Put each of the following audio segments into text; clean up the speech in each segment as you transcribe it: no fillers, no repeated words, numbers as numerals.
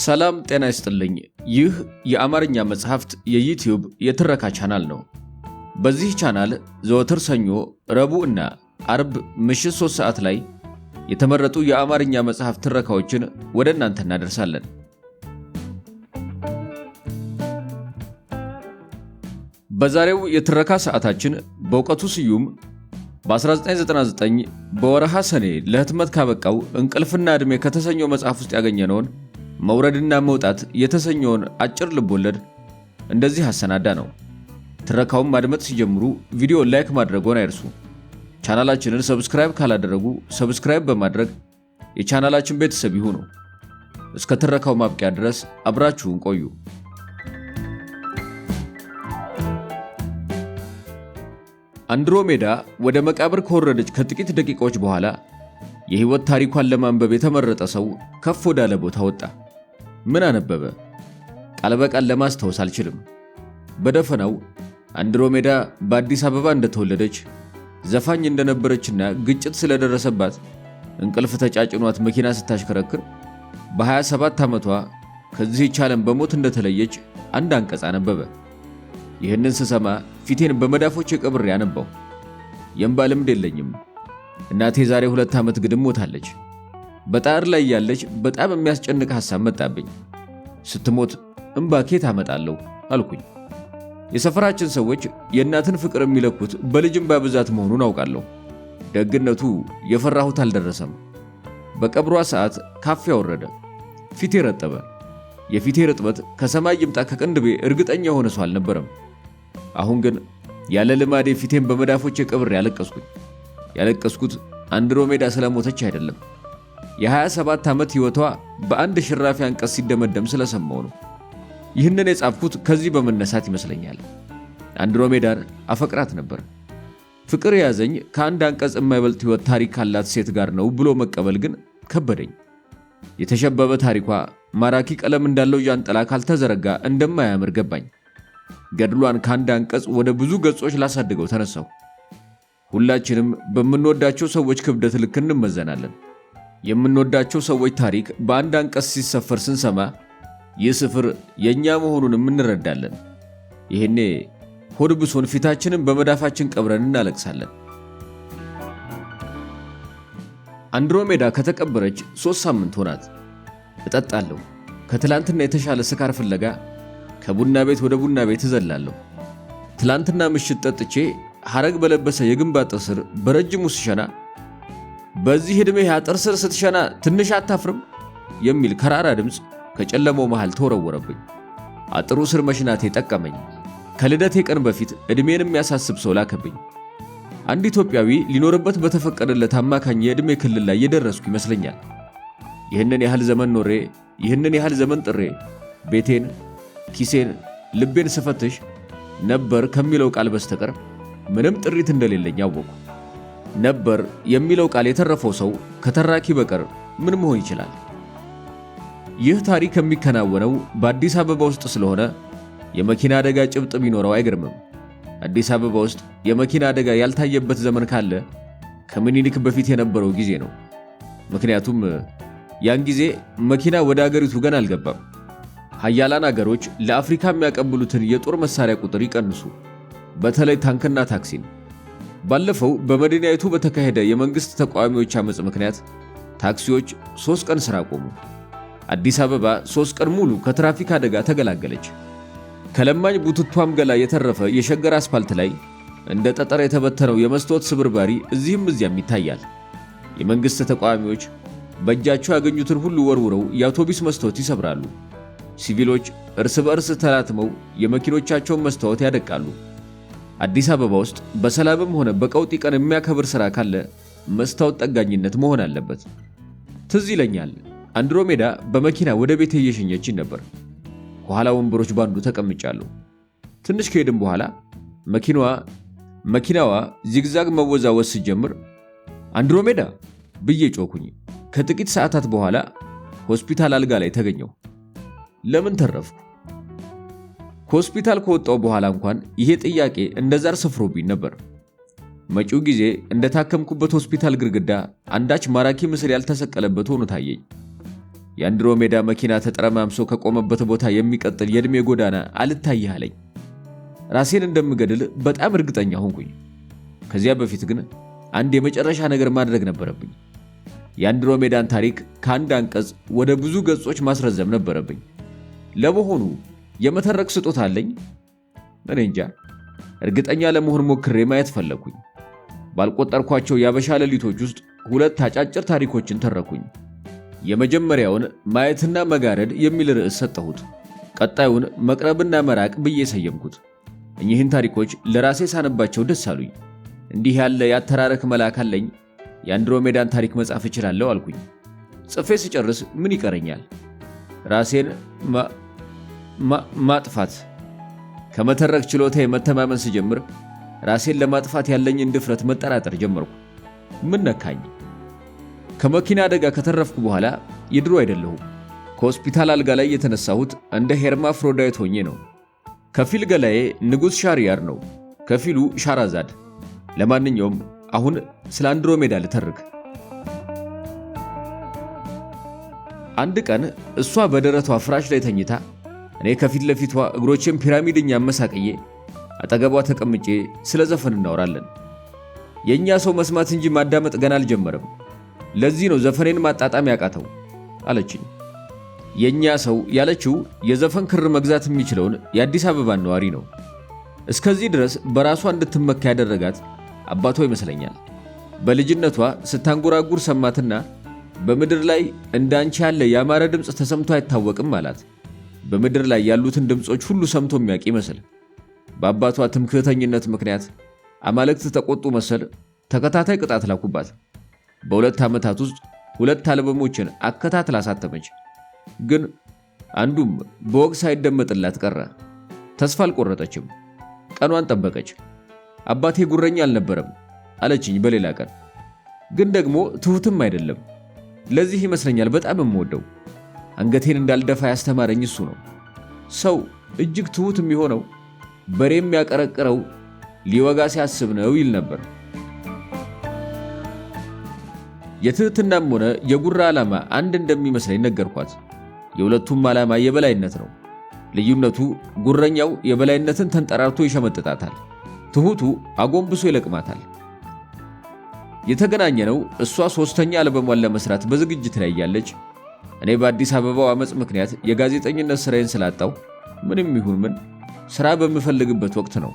ሰላም ጤና ይስጥልኝ። ይህ የአማርኛ መጽሐፍት የዩቲዩብ የትረካ ቻናል ነው። በዚህ ቻናል ዘወትር ሰኞ፣ ረቡዕ እና አርብ ምሽት 3 ሰዓት ላይ የተመረጡ የአማርኛ መጽሐፍት ትረካዎችን ወደ እናንተ እናደርሳለን። በዛሬው የትረካ ሰዓታችን በእውቀቱ ስዩም በ1999 በወረሃ ሰኔ ለህትመት ካበቃው እንቅልፍና ዕድሜ ከተሰኘው መጽሐፍ ውስጥ ያገኘነውን መውረድና መውጣት የተሰኘውን አጭር ልቦለድ እንደዚህ አሰናዳ ነው። ትረካውን ማድመጥ ሲጀምሩ ቪዲዮ ላይክ ማድረግዎን አይርሱ። ቻናላችንን ሰብስክራይብ ካላደረጉ ሰብስክራይብ በማድረግ የቻናላችን ቤተሰብ ይሁኑ። እስከ ትረካው ማብቂያ ድረስ አብራችሁን ቆዩ። አንድሮሜዳ ወደ መቃብር ከወረደች ከጥቂት ደቂቃዎች በኋላ የህይወት ታሪኳን ለማንበብ የተመረጠ ሰው ከፍ ወዳለ ቦታ ወጣ። ምን አነበበ? ቃል በቃል ለማስታወስ አልችልም። በደፈናው አንድሮሜዳ በአዲስ አበባ እንደተወለደች ዘፋኝ እንደነበረችና ግጭት ስለደረሰባት እንቅልፍ ተጫጭኗት መኪና ስታሽከረክር በ27 ዓመቷ ከዚህች ዓለም በሞት እንደተለየች አንድ አንቀጽ አነበበ። ይህንን ስሰማ ፊቴን በመዳፎቼ ቀብሬ አነባው። የእንባ ልምድ የለኝም። እናቴ ዛሬ 2 ዓመት ግድም ሞታለች። በጣር ላይ ያለች በጣም የሚያስጨንቅ ሐሳብ መጣብኝ። ስትሞት እንባ ከየት አመጣለሁ አልኩኝ። የሰፈራችን ሰዎች የእናትን ፍቅር የሚለኩት በልጅ እንባ ብዛት መሆኑን አውቃለሁ። ደግነቱ የፈራሁት አልደረሰም። በቀብሯ ሰዓት ካፊያ ወረደ። ፊቴ ረጠበ። የፊቴ ርጥበት ከሰማይ ይምጣ ከቅንድቤ እርግጠኛ የሆነ ሰው አልነበረም። አሁን ግን ያለ ልማዴ ፊቴን በመዳፎቼ ቀብሬ ያለቀስኩኝ። ያለቀስኩት አንድሮሜዳ ስለሞተች አይደለም። የ27 ዓመት ሕይወቷ በአንድ ሽራፊ አንቀጽ ሲደመደም ስለሰማው ነው። ይህንን የጻፍኩት ከዚህ በመነሳት ይመስለኛል። አንድሮሜዳን አፈቅራት ነበር። ፍቅር የያዘኝ ከአንድ አንቀጽ የማይበልጥ ሕይወት ታሪክ ካላት ሴት ጋር ነው ብሎ መቀበል ግን ከበደኝ። የተሸበበ ታሪኳ ማራኪ ቀለም እንዳለው ጃንጥላ ካልተዘረጋ እንደማያምር ገባኝ። ገድሏን ከአንድ አንቀጽ ወደ ብዙ ገጾች ላሳድገው ተነሳሁ። ሁላችንም በምንወዳቸው ሰዎች ክብደት ልክ እንመዘናለን። የምንወዳቸው ሰዎች ታሪክ በአንድ አንቀጽ ሲሰፈር ስንሰማ ይህ ስፍር የኛ መሆኑንም እንረዳለን። ይሄኔ ሆድ ብሶን ፊታችንን በመዳፋችን ቀብረን እናለቅሳለን። አንድሮሜዳ ከተቀበረች 3 ሳምንት ሆናት። እጠጣለሁ። ከትላንትና የተሻለ ስካር ፍለጋ ከቡና ቤት ወደ ቡና ቤት እዘላለሁ። ትላንትና ምሽት ጠጥቼ ሐረግ በለበሰ የግንብ አጥር ስር በረጅሙ ስሸና በዚህ ዕድሜ አጥር ስር ስትሸና ትንሽ አታፍርም የሚል ከራራ ድምፅ ከጨለማው መሃል ተወረወረብኝ። አጥሩ ስር መሽናቴ ጠቀመኝ። ከልደቴ ቀን በፊት ዕድሜን የሚያሳስብ ሰው ላከብኝ። አንድ ኢትዮጵያዊ ሊኖርበት በተፈቀደለት አማካኝ የዕድሜ ክልል ላይ የደረስኩ ይመስለኛል። ይህንን ያህል ዘመን ኖሬ ይህንን ያህል ዘመን ጥሬ ቤቴን፣ ኪሴን፣ ልቤን ስፈትሽ ነበር ከሚለው ቃል በስተቀር ምንም ጥሪት እንደሌለኝ አወቁ። ነበር የሚለው ቃል የተረፈው ሰው ከተራኪ በቀር ምን መሆን ይችላል? ይህ ታሪክ የሚከናወነው በአዲስ አበባ ውስጥ ስለሆነ የመኪና አደጋ ጭብጥ ቢኖረው አይገርምም። አዲስ አበባ ውስጥ የመኪና አደጋ ያልታየበት ዘመን ካለ ከምኒልክ በፊት የነበረው ጊዜ ነው። ምክንያቱም ያን ጊዜ መኪና ወደ አገሪቱ ገና አልገባም። ሀያላን አገሮች ለአፍሪካ የሚያቀብሉትን የጦር መሳሪያ ቁጥር ይቀንሱ፣ በተለይ ታንክና ታክሲን። ባለፈው በመዲናይቱ በተካሄደ የመንግስት ተቃዋሚዎች አመጽ ምክንያት ታክሲዎች 3 ቀን ሥራ ቆሙ። አዲስ አበባ 3 ቀን ሙሉ ከትራፊክ አደጋ ተገላገለች። ከለማኝ ቡትቷም ገላ የተረፈ የሸገር አስፓልት ላይ እንደ ጠጠር የተበተነው የመስታወት ስብርባሪ እዚህም እዚያም ይታያል። የመንግስት ተቃዋሚዎች በእጃቸው ያገኙትን ሁሉ ወርውረው የአውቶቡስ መስታወት ይሰብራሉ። ሲቪሎች እርስ በእርስ ተላትመው የመኪኖቻቸውን መስታወት ያደቃሉ። አዲስ አበባ ውስጥ በሰላምም ሆነ በቀውጢ ቀን የሚያከብር ሥራ ካለ መስታወት ጠጋኝነት መሆን አለበት። ትዝ ይለኛል አንድሮሜዳ በመኪና ወደ ቤቴ እየሸኘችኝ ነበር። ከኋላ ወንበሮች ባንዱ ተቀምጫለሁ። ትንሽ ከሄድን በኋላ መኪናዋ ዚግዛግ መወዛወዝ ስትጀምር አንድሮሜዳ ብዬ ጮኩኝ። ከጥቂት ሰዓታት በኋላ ሆስፒታል አልጋ ላይ ተገኘሁ። ለምን ተረፍኩ? ከሆስፒታል ከወጣሁ በኋላ እንኳን ይሄ ጥያቄ እንደዛር ሰፍሮብኝ ነበር። መጪው ጊዜ እንደታከምኩበት ሆስፒታል ግድግዳ አንዳች ማራኪ ምስል ያልተሰቀለበት ሆኖ ታየኝ። የአንድሮሜዳ መኪና ተጠረማምሶ ከቆመበት ቦታ የሚቀጥል የእድሜ ጎዳና አልታየህ አለኝ። ራሴን እንደምገድል በጣም እርግጠኛ ሆንኩኝ። ከዚያ በፊት ግን አንድ የመጨረሻ ነገር ማድረግ ነበረብኝ። የአንድሮሜዳን ታሪክ ከአንድ አንቀጽ ወደ ብዙ ገጾች ማስረዘም ነበረብኝ። ለመሆኑ የመተረክ ስጦታ አለኝ? እኔ እንጃ። እርግጠኛ ለመሆን ሞክሬ ማየት ፈለግኩኝ። ባልቆጠርኳቸው የአበሻ ሌሊቶች ውስጥ 2 አጫጭር ታሪኮችን ተረኩኝ። የመጀመሪያውን ማየትና መጋረድ የሚል ርዕስ ሰጠሁት። ቀጣዩን መቅረብና መራቅ ብዬ ሰየምኩት። እኚህን ታሪኮች ለራሴ ሳነባቸው ደስ አሉኝ። እንዲህ ያለ ያተራረክ መልአክ አለኝ፣ የአንድሮሜዳን ታሪክ መጻፍ እችላለሁ አልኩኝ። ጽፌ ስጨርስ ምን ይቀረኛል? ራሴን ማጥፋት። ከመተረክ ችሎታዬ መተማመን ስጀምር ራሴን ለማጥፋት ያለኝን ድፍረት መጠራጠር ጀመርኩ። ምን ነካኝ? ከመኪና አደጋ ከተረፍኩ በኋላ የድሮ አይደለሁም። ከሆስፒታል አልጋ ላይ የተነሳሁት እንደ ሄርማፍሮዳይት ሆኜ ነው። ከፊል ገላዬ ንጉሥ ሻሪያር ነው፣ ከፊሉ ሻራዛድ። ለማንኛውም አሁን ስለ አንድሮሜዳ ልተርክ። አንድ ቀን እሷ በደረቷ ፍራሽ ላይ ተኝታ፣ እኔ ከፊት ለፊቷ እግሮቼን ፒራሚድኛ አመሳቅዬ አጠገቧ ተቀምጬ ስለ ዘፈን እናወራለን። የእኛ ሰው መስማት እንጂ ማዳመጥ ገና አልጀመረም። ለዚህ ነው ዘፈኔን ማጣጣም ያቃተው አለችኝ። የኛ ሰው ያለችው የዘፈን ክር መግዛት የሚችለውን የአዲስ አበባን ነዋሪ ነው። እስከዚህ ድረስ በራሷ እንድትመካ ያደረጋት አባቷ ይመስለኛል። በልጅነቷ ስታንጎራጉር ሰማትና በምድር ላይ እንዳንቺ ያለ ያማረ ድምፅ ተሰምቶ አይታወቅም አላት። በምድር ላይ ያሉትን ድምጾች ሁሉ ሰምቶ የሚያውቅ ይመስል በአባቷ ትምክህተኝነት ምክንያት አማልክት ተቆጡ መሰል ተከታታይ ቅጣት ላኩባት። በ2 ዓመታት ውስጥ 2 አልበሞችን አከታትላ አሳተመች። ግን አንዱም በወግ ሳይደመጥላት ቀረ። ተስፋ አልቆረጠችም። ቀኗን ጠበቀች። አባቴ ጉረኛ አልነበረም አለችኝ በሌላ ቀን። ግን ደግሞ ትሁትም አይደለም። ለዚህ ይመስለኛል በጣም የምወደው። አንገቴን እንዳልደፋ ያስተማረኝ እሱ ነው። ሰው እጅግ ትሁት የሚሆነው በሬ የሚያቀረቅረው ሊወጋ ሲያስብ ነው ይል ነበር። የትህትናም ሆነ የጉራ ዓላማ አንድ እንደሚመስለኝ ነገርኳት። የሁለቱም ዓላማ የበላይነት ነው። ልዩነቱ ጉረኛው የበላይነትን ተንጠራርቶ ይሸመጥጣታል፣ ትሁቱ አጎንብሶ ይለቅማታል። የተገናኘነው እሷ 3ኛ አልበሟን ለመስራት በዝግጅት ላይ ያለች፣ እኔ በአዲስ አበባው አመጽ ምክንያት የጋዜጠኝነት ስራዬን ስላጣው ምንም ይሁን ምን ስራ በምፈልግበት ወቅት ነው።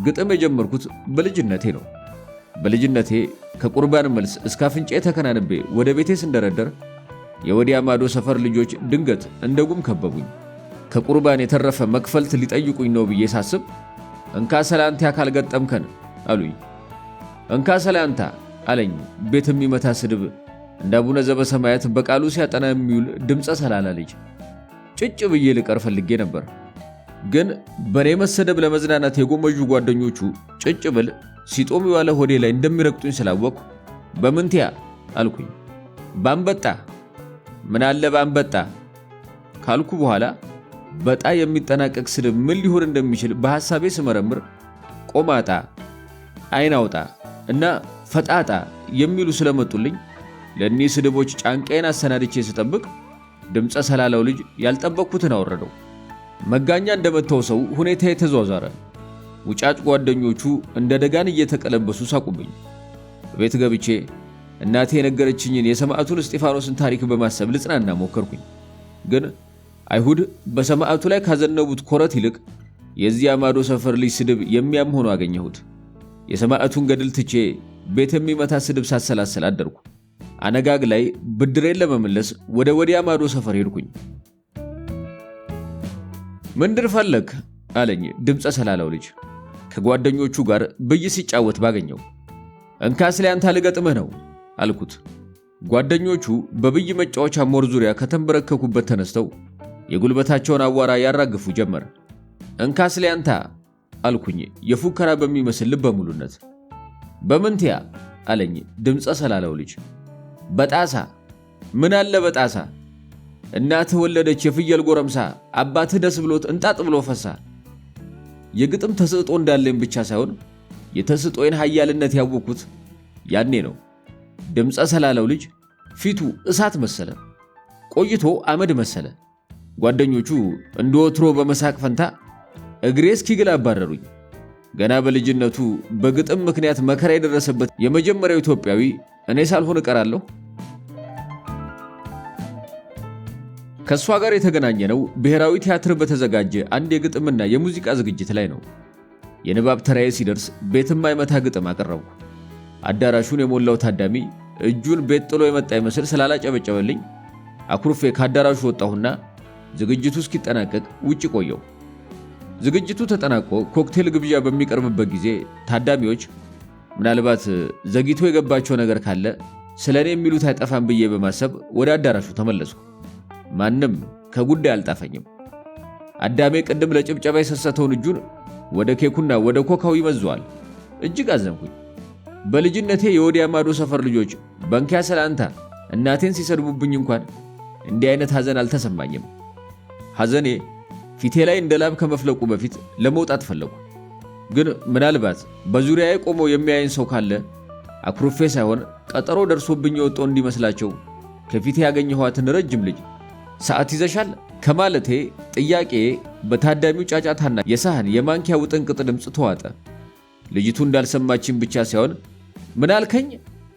ግጥም የጀመርኩት በልጅነቴ ነው። በልጅነቴ ከቁርባን መልስ እስከ አፍንጫዬ ተከናንቤ ወደ ቤቴ ስንደረደር የወዲያ ማዶ ሰፈር ልጆች ድንገት እንደ ጉም ከበቡኝ። ከቁርባን የተረፈ መክፈልት ሊጠይቁኝ ነው ብዬ ሳስብ እንካ ሰላንታ ካልገጠምከን አሉኝ። እንካ ሰላንታ አለኝ ቤት የሚመታ ስድብ እንደ አቡነ ዘበሰማያት በቃሉ ሲያጠና የሚውል ድምፀ ሰላላ ልጅ። ጭጭ ብዬ ልቀር ፈልጌ ነበር። ግን በኔ መሰደብ ለመዝናናት የጎመጁ ጓደኞቹ ጭጭ ብል ሲጦም የዋለ ሆዴ ላይ እንደሚረግጡኝ ስላወቅኩ በምንቲያ አልኩኝ። ባንበጣ ምን አለ ባንበጣ ካልኩ በኋላ በጣ የሚጠናቀቅ ስድብ ምን ሊሆን እንደሚችል በሐሳቤ ስመረምር ቆማጣ፣ አይናውጣ እና ፈጣጣ የሚሉ ስለመጡልኝ ለእኒህ ስድቦች ጫንቃዬን አሰናድቼ ስጠብቅ ድምፀ ሰላላው ልጅ ያልጠበቅኩትን አወረደው። መጋኛ እንደመተው ሰው ሁኔታ የተዟዟረ። ውጫጭ ጓደኞቹ እንደ ደጋን እየተቀለበሱ ሳቁብኝ። ቤት ገብቼ እናቴ የነገረችኝን የሰማዕቱን እስጢፋኖስን ታሪክ በማሰብ ልጽናና ሞከርኩኝ። ግን አይሁድ በሰማዕቱ ላይ ካዘነቡት ኮረት ይልቅ የዚያ ማዶ ሰፈር ልጅ ስድብ የሚያም ሆኖ አገኘሁት። የሰማዕቱን ገድል ትቼ ቤት የሚመታ ስድብ ሳሰላሰል አደርኩ። አነጋግ ላይ ብድሬን ለመመለስ ወደ ወዲያ ማዶ ሰፈር ሄድኩኝ። ምንድር ፈለክ አለኝ ድምፀ ሰላላው ልጅ ከጓደኞቹ ጋር ብይ ሲጫወት ባገኘው። እንካስ ላይ አንተ ልገጥምህ ነው አልኩት። ጓደኞቹ በብይ መጫወቻ ሞር ዙሪያ ከተንበረከኩበት ተነስተው የጉልበታቸውን አዋራ ያራግፉ ጀመር። እንካስ ላይ አንተ አልኩኝ የፉከራ በሚመስል ልበ ሙሉነት። በምንቲያ አለኝ ድምፀ ሰላላው ልጅ። በጣሳ ምን አለ በጣሳ እናትህ ወለደች የፍየል ጎረምሳ አባትህ ደስ ብሎት እንጣጥ ብሎ ፈሳ። የግጥም ተስጦ እንዳለኝ ብቻ ሳይሆን የተስጦዬን ኃያልነት ያወቅኩት ያኔ ነው። ድምፀ ሰላላው ልጅ ፊቱ እሳት መሰለ። ቆይቶ አመድ መሰለ። ጓደኞቹ እንደወትሮ በመሳቅ ፈንታ እግሬ እስኪግል አባረሩኝ። ገና በልጅነቱ በግጥም ምክንያት መከራ የደረሰበት የመጀመሪያው ኢትዮጵያዊ እኔ ሳልሆን እቀራለሁ። ከሷ ጋር የተገናኘነው ብሔራዊ ቲያትር በተዘጋጀ አንድ የግጥምና የሙዚቃ ዝግጅት ላይ ነው። የንባብ ተራዬ ሲደርስ ቤትም አይመታ ግጥም አቀረብኩ። አዳራሹን የሞላው ታዳሚ እጁን ቤት ጥሎ የመጣ ይመስል ስላላጨበጨበልኝ አኩርፌ ከአዳራሹ ወጣሁና ዝግጅቱ እስኪጠናቀቅ ውጪ ቆየው። ዝግጅቱ ተጠናቆ ኮክቴል ግብዣ በሚቀርብበት ጊዜ ታዳሚዎች ምናልባት ዘግይቶ የገባቸው ነገር ካለ ስለኔ የሚሉት አይጠፋም ብዬ በማሰብ ወደ አዳራሹ ተመለስኩ። ማንም ከጉዳይ አልጣፈኝም። አዳሜ ቅድም ለጭብጨባ የሰሰተውን እጁን ወደ ኬኩና ወደ ኮካው ይመዘዋል። እጅግ አዘንኩኝ። በልጅነቴ የወዲያ ማዶ ሰፈር ልጆች በንኪያ ሰላንታ እናቴን ሲሰድቡብኝ እንኳን እንዲህ አይነት ሐዘን አልተሰማኝም። ሐዘኔ ፊቴ ላይ እንደ ላብ ከመፍለቁ በፊት ለመውጣት ፈለጉ። ግን ምናልባት በዙሪያዬ ቆሞ የሚያየኝ ሰው ካለ አኩርፌ ሳይሆን ቀጠሮ ደርሶብኝ የወጣው እንዲመስላቸው ከፊቴ ያገኘኋትን ረጅም ልጅ ሰዓት ይዘሻል ከማለቴ ጥያቄ በታዳሚው ጫጫታና የሳህን የማንኪያ ውጥንቅጥ ድምፅ ተዋጠ። ልጅቱ እንዳልሰማችኝ ብቻ ሳይሆን ምን አልከኝ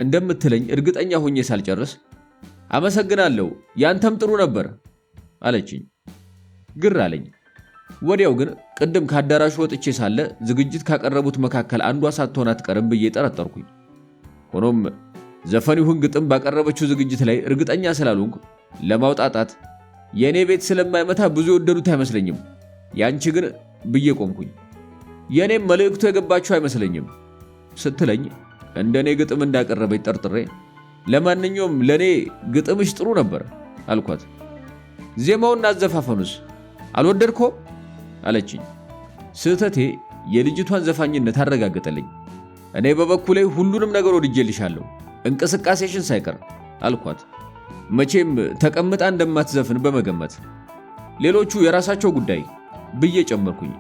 እንደምትለኝ እርግጠኛ ሆኜ ሳልጨርስ አመሰግናለሁ ያንተም ጥሩ ነበር አለችኝ። ግር አለኝ። ወዲያው ግን ቅድም ከአዳራሹ ወጥቼ ሳለ ዝግጅት ካቀረቡት መካከል አንዷ ሳትሆን አትቀርም ብዬ ጠረጠርኩኝ። ሆኖም ዘፈን ይሁን ግጥም ባቀረበችው ዝግጅት ላይ እርግጠኛ ስላልሆንኩ ለማውጣጣት የኔ ቤት ስለማይመታ ብዙ የወደዱት አይመስለኝም፣ ያንቺ ግን ብዬ ቆምኩኝ። የኔም መልእክቱ የገባቸው አይመስለኝም ስትለኝ እንደኔ ግጥም እንዳቀረበች ጠርጥሬ ለማንኛውም ለኔ ግጥምሽ ጥሩ ነበር አልኳት። ዜማውና አዘፋፈኑስ አልወደድከውም አለችኝ። ስህተቴ የልጅቷን ዘፋኝነት አረጋገጠልኝ። እኔ በበኩሌ ሁሉንም ነገር ወድጄልሻለሁ እንቅስቃሴሽን ሳይቀር አልኳት። መቼም ተቀምጣ እንደማትዘፍን በመገመት ሌሎቹ የራሳቸው ጉዳይ ብዬ ጨመርኩኝ።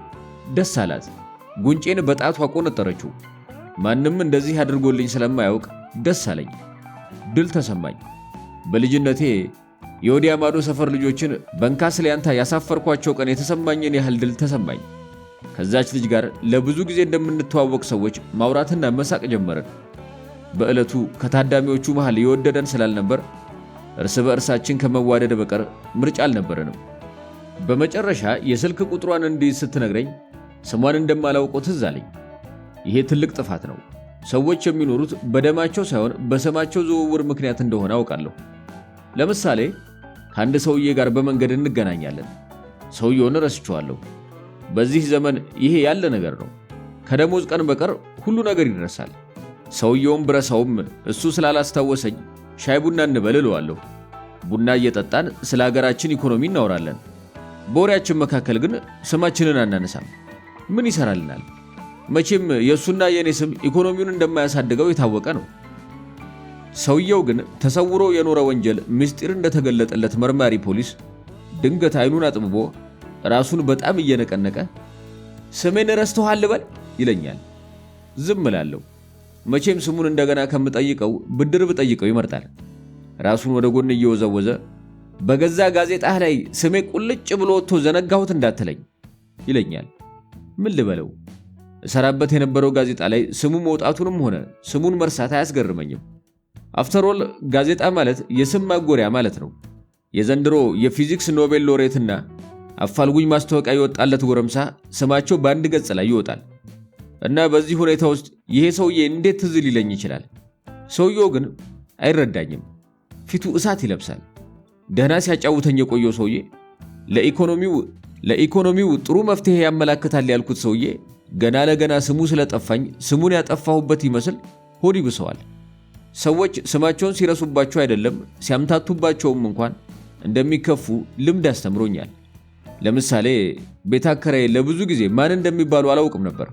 ደስ አላት። ጉንጬን በጣቷ ቆነጠረችው። ማንም እንደዚህ አድርጎልኝ ስለማያውቅ ደስ አለኝ። ድል ተሰማኝ። በልጅነቴ የወዲያ ማዶ ሰፈር ልጆችን በንካስሊያንታ ያሳፈርኳቸው ቀን የተሰማኝን ያህል ድል ተሰማኝ። ከዛች ልጅ ጋር ለብዙ ጊዜ እንደምንተዋወቅ ሰዎች ማውራትና መሳቅ ጀመርን። በዕለቱ ከታዳሚዎቹ መሃል የወደደን ስላልነበር እርስ በእርሳችን ከመዋደድ በቀር ምርጫ አልነበረንም። በመጨረሻ የስልክ ቁጥሯን እንዲህ ስትነግረኝ ስሟን እንደማላውቀው ትዝ አለኝ። ይሄ ትልቅ ጥፋት ነው። ሰዎች የሚኖሩት በደማቸው ሳይሆን በስማቸው ዝውውር ምክንያት እንደሆነ አውቃለሁ። ለምሳሌ ከአንድ ሰውዬ ጋር በመንገድ እንገናኛለን። ሰውየውን ረስቼዋለሁ። በዚህ ዘመን ይሄ ያለ ነገር ነው። ከደሞዝ ቀን በቀር ሁሉ ነገር ይረሳል። ሰውየውን ብረሳውም እሱ ስላላስታወሰኝ ሻይ ቡና እንበል እለዋለሁ። ቡና እየጠጣን ስለ ሀገራችን ኢኮኖሚ እናወራለን። በወሬያችን መካከል ግን ስማችንን አናነሳም። ምን ይሰራልናል? መቼም የእሱና የእኔ ስም ኢኮኖሚውን እንደማያሳድገው የታወቀ ነው። ሰውየው ግን ተሰውሮ የኖረ ወንጀል ምስጢር እንደተገለጠለት መርማሪ ፖሊስ ድንገት አይኑን አጥብቦ ራሱን በጣም እየነቀነቀ ስሜን ረስተሃል ልበል ይለኛል። ዝም እላለሁ። መቼም ስሙን እንደገና ከምጠይቀው ብድር ብጠይቀው ይመርጣል። ራሱን ወደ ጎን እየወዘወዘ በገዛ ጋዜጣህ ላይ ስሜ ቁልጭ ብሎ ወጥቶ ዘነጋሁት እንዳትለኝ ይለኛል። ምን ልበለው? እሰራበት የነበረው ጋዜጣ ላይ ስሙ መውጣቱንም ሆነ ስሙን መርሳት አያስገርመኝም። አፍተሮል ጋዜጣ ማለት የስም ማጎሪያ ማለት ነው። የዘንድሮ የፊዚክስ ኖቤል ሎሬትና አፋልጉኝ ማስታወቂያ የወጣለት ጎረምሳ ስማቸው በአንድ ገጽ ላይ ይወጣል። እና በዚህ ሁኔታ ውስጥ ይሄ ሰውዬ እንዴት ትዝ ሊለኝ ይችላል? ሰውየው ግን አይረዳኝም። ፊቱ እሳት ይለብሳል። ደህና ሲያጫውተኝ የቆየው ሰውዬ ለኢኮኖሚው ጥሩ መፍትሄ ያመላክታል ያልኩት ሰውዬ ገና ለገና ስሙ ስለጠፋኝ ስሙን ያጠፋሁበት ይመስል ሆድ ይብሰዋል። ሰዎች ስማቸውን ሲረሱባቸው አይደለም ሲያምታቱባቸውም እንኳን እንደሚከፉ ልምድ አስተምሮኛል። ለምሳሌ ቤት አከራዬ ለብዙ ጊዜ ማን እንደሚባሉ አላውቅም ነበር።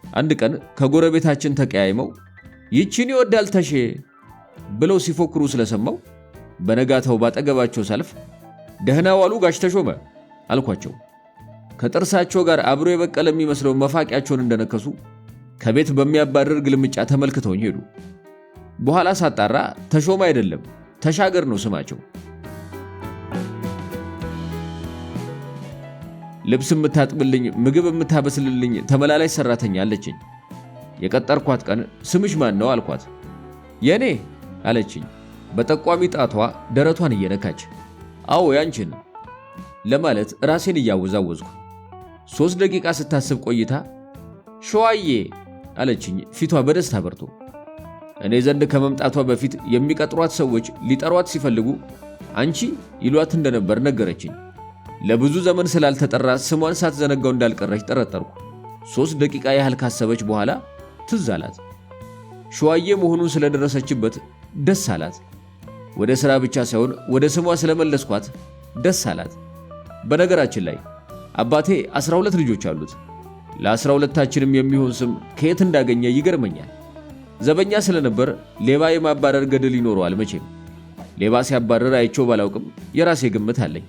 አንድ ቀን ከጎረቤታችን ተቀያይመው ይቺን ይወዳል ተሼ ብለው ሲፎክሩ ስለሰማው በነጋታው ባጠገባቸው ሳልፍ ደህና ዋሉ ጋሽ ተሾመ አልኳቸው። ከጥርሳቸው ጋር አብሮ የበቀለ የሚመስለው መፋቂያቸውን እንደነከሱ ከቤት በሚያባርር ግልምጫ ተመልክተውኝ ሄዱ። በኋላ ሳጣራ ተሾመ አይደለም ተሻገር ነው ስማቸው። ልብስ የምታጥብልኝ ምግብ የምታበስልልኝ ተመላላሽ ሰራተኛ አለችኝ። የቀጠርኳት ቀን ስምሽ ማን ነው አልኳት። የኔ አለችኝ በጠቋሚ ጣቷ ደረቷን እየነካች። አዎ ያንቺን ለማለት ራሴን እያወዛወዝኩ 3 ደቂቃ ስታስብ ቆይታ ሸዋዬ አለችኝ ፊቷ በደስታ በርቶ። እኔ ዘንድ ከመምጣቷ በፊት የሚቀጥሯት ሰዎች ሊጠሯት ሲፈልጉ አንቺ ይሏት እንደነበር ነገረችኝ። ለብዙ ዘመን ስላልተጠራ ስሟን ሳትዘነጋው እንዳልቀረች ጠረጠርኩ። 3 ደቂቃ ያህል ካሰበች በኋላ ትዝ አላት። ሸዋዬ መሆኑን ስለደረሰችበት ደስ አላት። ወደ ሥራ ብቻ ሳይሆን ወደ ስሟ ስለመለስኳት ደስ አላት። በነገራችን ላይ አባቴ 12 ልጆች አሉት። ለ12ታችንም የሚሆን ስም ከየት እንዳገኘ ይገርመኛል። ዘበኛ ስለነበር ሌባ የማባረር ገድል ይኖረዋል መቼም። ሌባ ሲያባረር አይቼው ባላውቅም የራሴ ግምት አለኝ።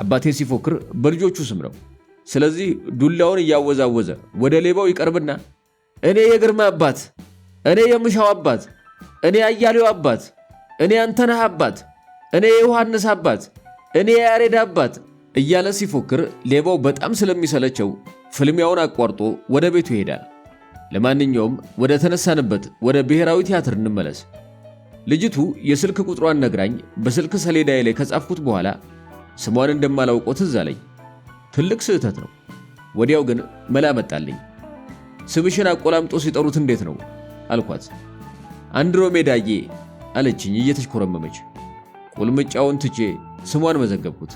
አባቴ ሲፎክር በልጆቹ ስም ነው። ስለዚህ ዱላውን እያወዛወዘ ወደ ሌባው ይቀርብና እኔ የግርማ አባት፣ እኔ የምሻው አባት፣ እኔ አያሌው አባት፣ እኔ አንተነህ አባት፣ እኔ የዮሐንስ አባት፣ እኔ የያሬድ አባት እያለ ሲፎክር ሌባው በጣም ስለሚሰለቸው ፍልሚያውን አቋርጦ ወደ ቤቱ ይሄዳል። ለማንኛውም ወደ ተነሳንበት ወደ ብሔራዊ ቲያትር እንመለስ። ልጅቱ የስልክ ቁጥሯን ነግራኝ በስልክ ሰሌዳዬ ላይ ከጻፍኩት በኋላ ስሟን እንደማላውቀው ትዝ አለኝ። ትልቅ ስህተት ነው። ወዲያው ግን መላ መጣልኝ። ስምሽን አቆላምጦ ሲጠሩት እንዴት ነው አልኳት። አንድሮሜዳዬ አለችኝ እየተሽኮረመመች። ቁልምጫውን ትቼ ስሟን መዘገብኩት።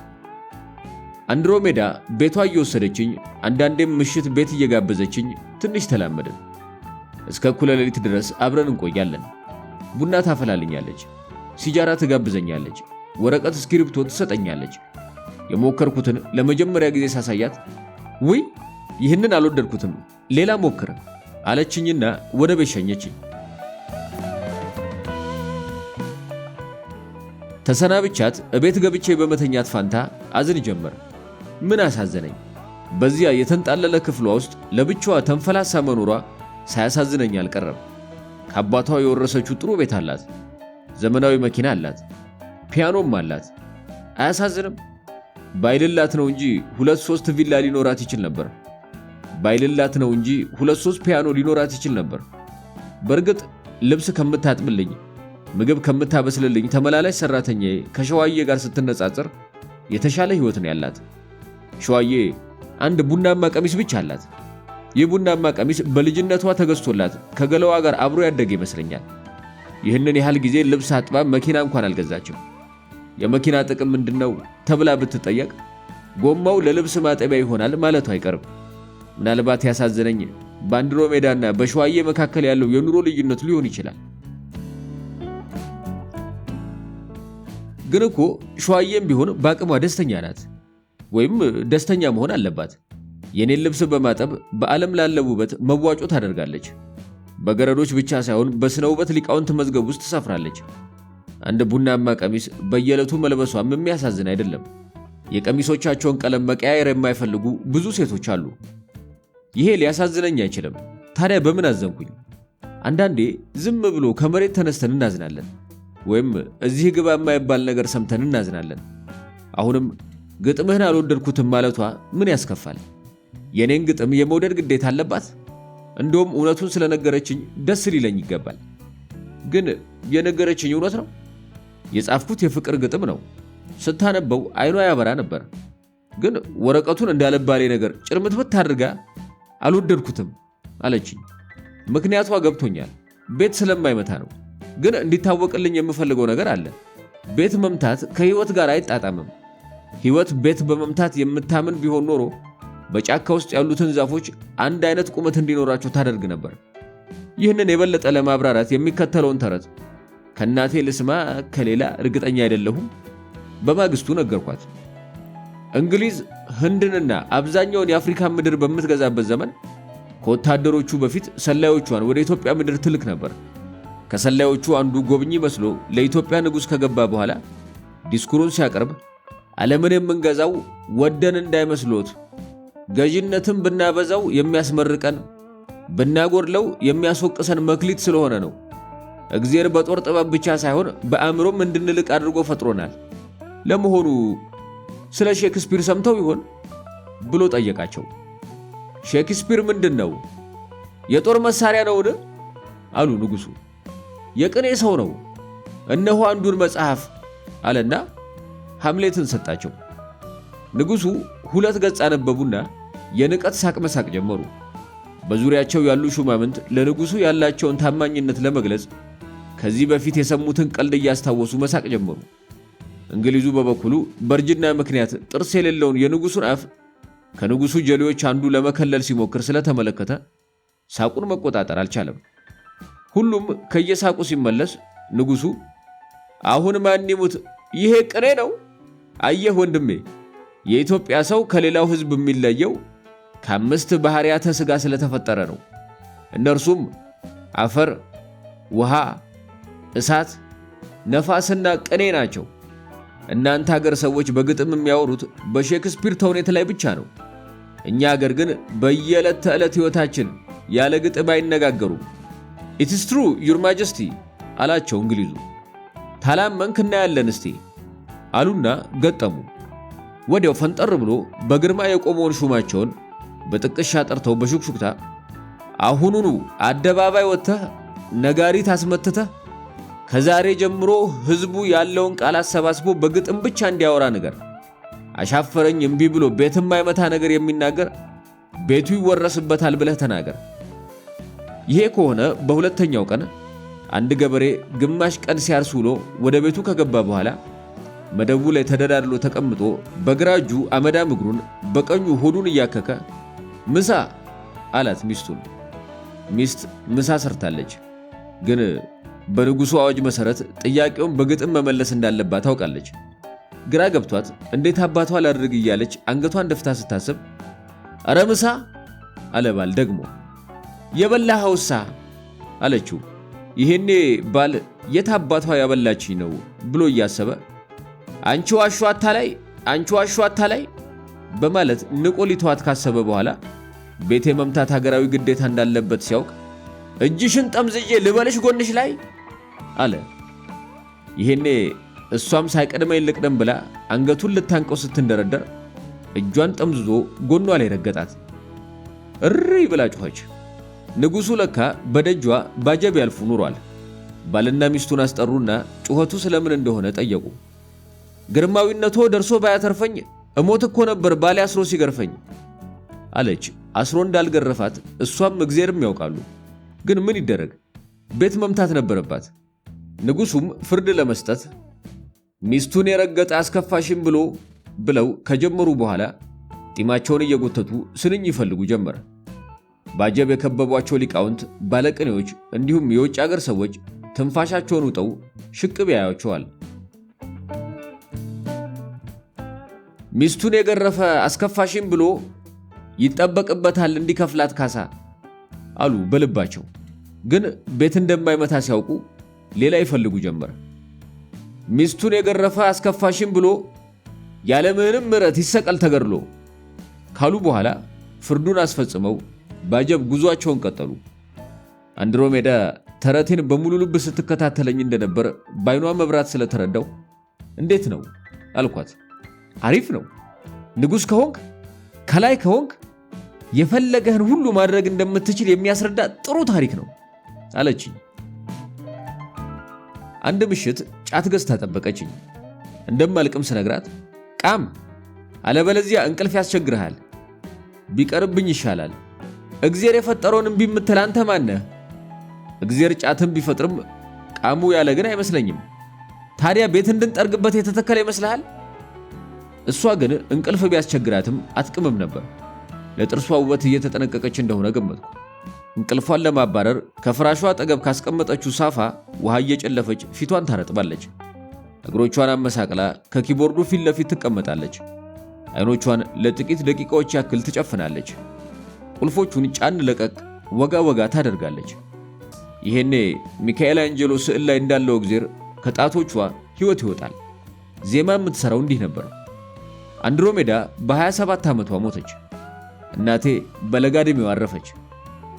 አንድሮሜዳ ቤቷ እየወሰደችኝ አንዳንዴም ምሽት ቤት እየጋበዘችኝ ትንሽ ተላመድን። እስከ እኩለ ሌሊት ድረስ አብረን እንቆያለን። ቡና ታፈላልኛለች፣ ሲጃራ ትጋብዘኛለች፣ ወረቀት እስክሪብቶ ትሰጠኛለች። የሞከርኩትን ለመጀመሪያ ጊዜ ሳሳያት ውይ ይህንን አልወደድኩትም ሌላ ሞክር አለችኝና ወደ ቤት ሸኘችኝ። ተሰናብቻት እቤት ገብቼ በመተኛት ፋንታ አዝን ጀመር። ምን አሳዘነኝ? በዚያ የተንጣለለ ክፍሏ ውስጥ ለብቻዋ ተንፈላሳ መኖሯ ሳያሳዝነኝ አልቀረም። ከአባቷ የወረሰችው ጥሩ ቤት አላት፣ ዘመናዊ መኪና አላት፣ ፒያኖም አላት። አያሳዝንም? ባይልላት ነው እንጂ 2-3 ቪላ ሊኖራት ይችል ነበር። ባይልላት ነው እንጂ 2-3 ፒያኖ ሊኖራት ይችል ነበር። በእርግጥ ልብስ ከምታጥብልኝ ምግብ ከምታበስልልኝ ተመላላሽ ሰራተኛዬ ከሸዋዬ ጋር ስትነጻጸር የተሻለ ህይወት ነው ያላት። ሸዋዬ አንድ ቡናማ ቀሚስ ብቻ አላት። ይህ ቡናማ ቀሚስ በልጅነቷ ተገዝቶላት ከገለዋ ጋር አብሮ ያደገ ይመስለኛል። ይህንን ያህል ጊዜ ልብስ አጥባ መኪና እንኳን አልገዛችም። የመኪና ጥቅም ምንድነው ተብላ ብትጠየቅ ጎማው ለልብስ ማጠቢያ ይሆናል ማለቱ አይቀርም። ምናልባት ያሳዘነኝ በአንድሮሜዳና በሸዋዬ መካከል ያለው የኑሮ ልዩነት ሊሆን ይችላል። ግን እኮ ሸዋዬም ቢሆን በአቅሟ ደስተኛ ናት፣ ወይም ደስተኛ መሆን አለባት። የኔን ልብስ በማጠብ በዓለም ላለው ውበት መዋጮ ታደርጋለች። በገረዶች ብቻ ሳይሆን በስነ ውበት ሊቃውንት መዝገብ ውስጥ ትሰፍራለች። አንድ ቡናማ ቀሚስ በየዕለቱ መልበሷም የሚያሳዝን አይደለም። የቀሚሶቻቸውን ቀለም መቀያየር የማይፈልጉ ብዙ ሴቶች አሉ። ይሄ ሊያሳዝነኝ አይችልም። ታዲያ በምን አዘንኩኝ? አንዳንዴ ዝም ብሎ ከመሬት ተነስተን እናዝናለን፣ ወይም እዚህ ግባ የማይባል ነገር ሰምተን እናዝናለን። አሁንም ግጥምህን አልወደድኩትም ማለቷ ምን ያስከፋል? የኔን ግጥም የመውደድ ግዴታ አለባት? እንደውም እውነቱን ስለነገረችኝ ደስ ሊለኝ ይገባል። ግን የነገረችኝ እውነት ነው። የጻፍኩት የፍቅር ግጥም ነው። ስታነበው አይኗ ያበራ ነበር። ግን ወረቀቱን እንዳለባሌ ነገር ጭርምትምት አድርጋ አልወደድኩትም አለችኝ። ምክንያቷ ገብቶኛል። ቤት ስለማይመታ ነው። ግን እንዲታወቅልኝ የምፈልገው ነገር አለ። ቤት መምታት ከህይወት ጋር አይጣጣምም። ህይወት ቤት በመምታት የምታምን ቢሆን ኖሮ በጫካ ውስጥ ያሉትን ዛፎች አንድ አይነት ቁመት እንዲኖራቸው ታደርግ ነበር። ይህንን የበለጠ ለማብራራት የሚከተለውን ተረት ከናቴ ልስማ ከሌላ እርግጠኛ አይደለሁም በማግስቱ ነገርኳት። እንግሊዝ ህንድንና አብዛኛውን የአፍሪካ ምድር በምትገዛበት ዘመን ከወታደሮቹ በፊት ሰላዮቿን ወደ ኢትዮጵያ ምድር ትልክ ነበር። ከሰላዮቹ አንዱ ጎብኚ መስሎ ለኢትዮጵያ ንጉሥ ከገባ በኋላ ዲስኩሩን ሲያቀርብ ዓለምን የምንገዛው ወደን እንዳይመስሎት፣ ገዥነትን ብናበዛው የሚያስመርቀን ብናጎድለው የሚያስወቅሰን መክሊት ስለሆነ ነው። እግዚአብሔር በጦር ጥበብ ብቻ ሳይሆን በአእምሮም እንድንልቅ አድርጎ ፈጥሮናል። ለመሆኑ ስለ ሼክስፒር ሰምተው ይሆን ብሎ ጠየቃቸው። ሼክስፒር ምንድነው? የጦር መሳሪያ ነውን? አሉ ንጉሱ። የቅኔ ሰው ነው። እነሆ አንዱን መጽሐፍ አለና ሐምሌትን ሰጣቸው። ንጉሱ 2 ገጽ አነበቡና የንቀት ሳቅ መሳቅ ጀመሩ። በዙሪያቸው ያሉ ሹማምንት ለንጉሱ ያላቸውን ታማኝነት ለመግለጽ ከዚህ በፊት የሰሙትን ቀልድ እያስታወሱ መሳቅ ጀመሩ። እንግሊዙ በበኩሉ በእርጅና ምክንያት ጥርስ የሌለውን የንጉሱን አፍ ከንጉሱ ጀሌዎች አንዱ ለመከለል ሲሞክር ስለተመለከተ ሳቁን መቆጣጠር አልቻለም። ሁሉም ከየሳቁ ሲመለስ ንጉሱ አሁን ማን ይሙት ይሄ ቅኔ ነው? አየህ ወንድሜ፣ የኢትዮጵያ ሰው ከሌላው ሕዝብ የሚለየው ከ5 ባህሪያተ ሥጋ ስለተፈጠረ ነው። እነርሱም አፈር፣ ውሃ፣ እሳት፣ ነፋስና ቅኔ ናቸው። እናንተ ሀገር ሰዎች በግጥም የሚያወሩት በሼክስፒር ተውኔት ላይ ብቻ ነው። እኛ ሀገር ግን በየዕለት ተዕለት ሕይወታችን ያለ ግጥም አይነጋገሩም። ኢትስ ትሩ ዩር ማጀስቲ አላቸው እንግሊዙ። ታላመንክ እናያለን እስቲ አሉና ገጠሙ። ወዲያው ፈንጠር ብሎ በግርማ የቆመውን ሹማቸውን በጥቅሻ ጠርተው በሹክሹክታ አሁኑኑ አደባባይ ወጥተህ ነጋሪት አስመትተህ ከዛሬ ጀምሮ ሕዝቡ ያለውን ቃል አሰባስቦ በግጥም ብቻ እንዲያወራ ነገር። አሻፈረኝ እምቢ ብሎ ቤትም አይመታ ነገር የሚናገር ቤቱ ይወረስበታል ብለህ ተናገር። ይሄ ከሆነ በሁለተኛው ቀን አንድ ገበሬ ግማሽ ቀን ሲያርስ ውሎ ወደ ቤቱ ከገባ በኋላ መደቡ ላይ ተደዳድሎ ተቀምጦ በግራ እጁ አመዳም እግሩን በቀኙ ሆዱን እያከከ ምሳ አላት ሚስቱን። ሚስት ምሳ ሰርታለች፣ ግን በንጉሱ አዋጅ መሰረት ጥያቄውን በግጥም መመለስ እንዳለባት ታውቃለች። ግራ ገብቷት እንዴት አባቷ ላድርግ እያለች አንገቷን ደፍታ ስታስብ አረ ምሳ አለ ባል ደግሞ። የበላኸውሳ አለችው። ይሄኔ ባል የት አባቷ ያበላችኝ ነው ብሎ እያሰበ አንቺ ዋሹ አታላይ በማለት ንቆ ሊተዋት ካሰበ በኋላ ቤቴ መምታት ሀገራዊ ግዴታ እንዳለበት ሲያውቅ እጅሽን ጠምዝዬ ልበልሽ ጎንሽ ላይ አለ። ይሄኔ እሷም ሳይቀድመኝ ልቅደም ብላ አንገቱን ልታንቀው ስትንደረደር እጇን ጠምዝዞ ጎኗ ላይ ረገጣት። እሪ ብላ ጮኸች። ንጉሱ ለካ በደጇ ባጀብ ያልፉ ኑሯል። ባልና ሚስቱን አስጠሩና ጩኸቱ ስለምን እንደሆነ ጠየቁ። ግርማዊነቶ ደርሶ ባያተርፈኝ እሞት እኮ ነበር ባሌ አስሮ ሲገርፈኝ አለች። አስሮ እንዳልገረፋት እሷም እግዚአብሔርም ያውቃሉ። ግን ምን ይደረግ ቤት መምታት ነበረባት። ንጉሱም ፍርድ ለመስጠት ሚስቱን የረገጠ አስከፋሽም ብለው ከጀመሩ በኋላ ጢማቸውን እየጎተቱ ስንኝ ይፈልጉ ጀመረ። ባጀብ የከበቧቸው ሊቃውንት፣ ባለቅኔዎች እንዲሁም የውጭ አገር ሰዎች ትንፋሻቸውን ውጠው ሽቅብ ያያቸዋል። ሚስቱን የገረፈ አስከፋሽም ብሎ ይጠበቅበታል እንዲከፍላት ካሳ አሉ በልባቸው። ግን ቤት እንደማይመታ ሲያውቁ ሌላ ይፈልጉ ጀመር። ሚስቱን የገረፈ አስከፋሽም ብሎ ያለምንም ምሕረት ይሰቀል ተገድሎ ካሉ በኋላ ፍርዱን አስፈጽመው ባጀብ ጉዟቸውን ቀጠሉ። አንድሮሜዳ ተረቴን በሙሉ ልብ ስትከታተለኝ እንደነበር ባይኗ መብራት ስለተረዳው እንዴት ነው አልኳት። አሪፍ ነው ንጉስ ከሆንክ ከላይ ከሆንክ የፈለገህን ሁሉ ማድረግ እንደምትችል የሚያስረዳ ጥሩ ታሪክ ነው አለችኝ። አንድ ምሽት ጫት ገዝታ ጠበቀችኝ። እንደማልቅም ስነግራት ቃም አለበለዚያ እንቅልፍ ያስቸግርሃል፣ ቢቀርብኝ ይሻላል። እግዚአብሔር የፈጠረውን እምቢ የምትል አንተ ማነህ? እግዚአብሔር ጫትን ቢፈጥርም ቃሙ ያለ ግን አይመስለኝም። ታዲያ ቤት እንድንጠርግበት የተተከለ ይመስልሃል? እሷ ግን እንቅልፍ ቢያስቸግራትም አትቅምም ነበር። ለጥርሷ ውበት እየተጠነቀቀች እንደሆነ ገመትኩ። እንቅልፏን ለማባረር ከፍራሿ አጠገብ ካስቀመጠችው ሳፋ ውሃ እየጨለፈች ፊቷን ታረጥባለች። እግሮቿን አመሳቅላ ከኪቦርዱ ፊት ለፊት ትቀመጣለች። አይኖቿን ለጥቂት ደቂቃዎች ያክል ትጨፍናለች። ቁልፎቹን ጫን ለቀቅ ወጋ ወጋ ታደርጋለች። ይሄኔ ሚካኤል አንጀሎ ስዕል ላይ እንዳለው እግዚአብሔር ከጣቶቿ ሕይወት ይወጣል። ዜማ የምትሰራው እንዲህ ነበር። አንድሮሜዳ በ27 ዓመቷ ሞተች። እናቴ በለጋ ዕድሜዋ አረፈች።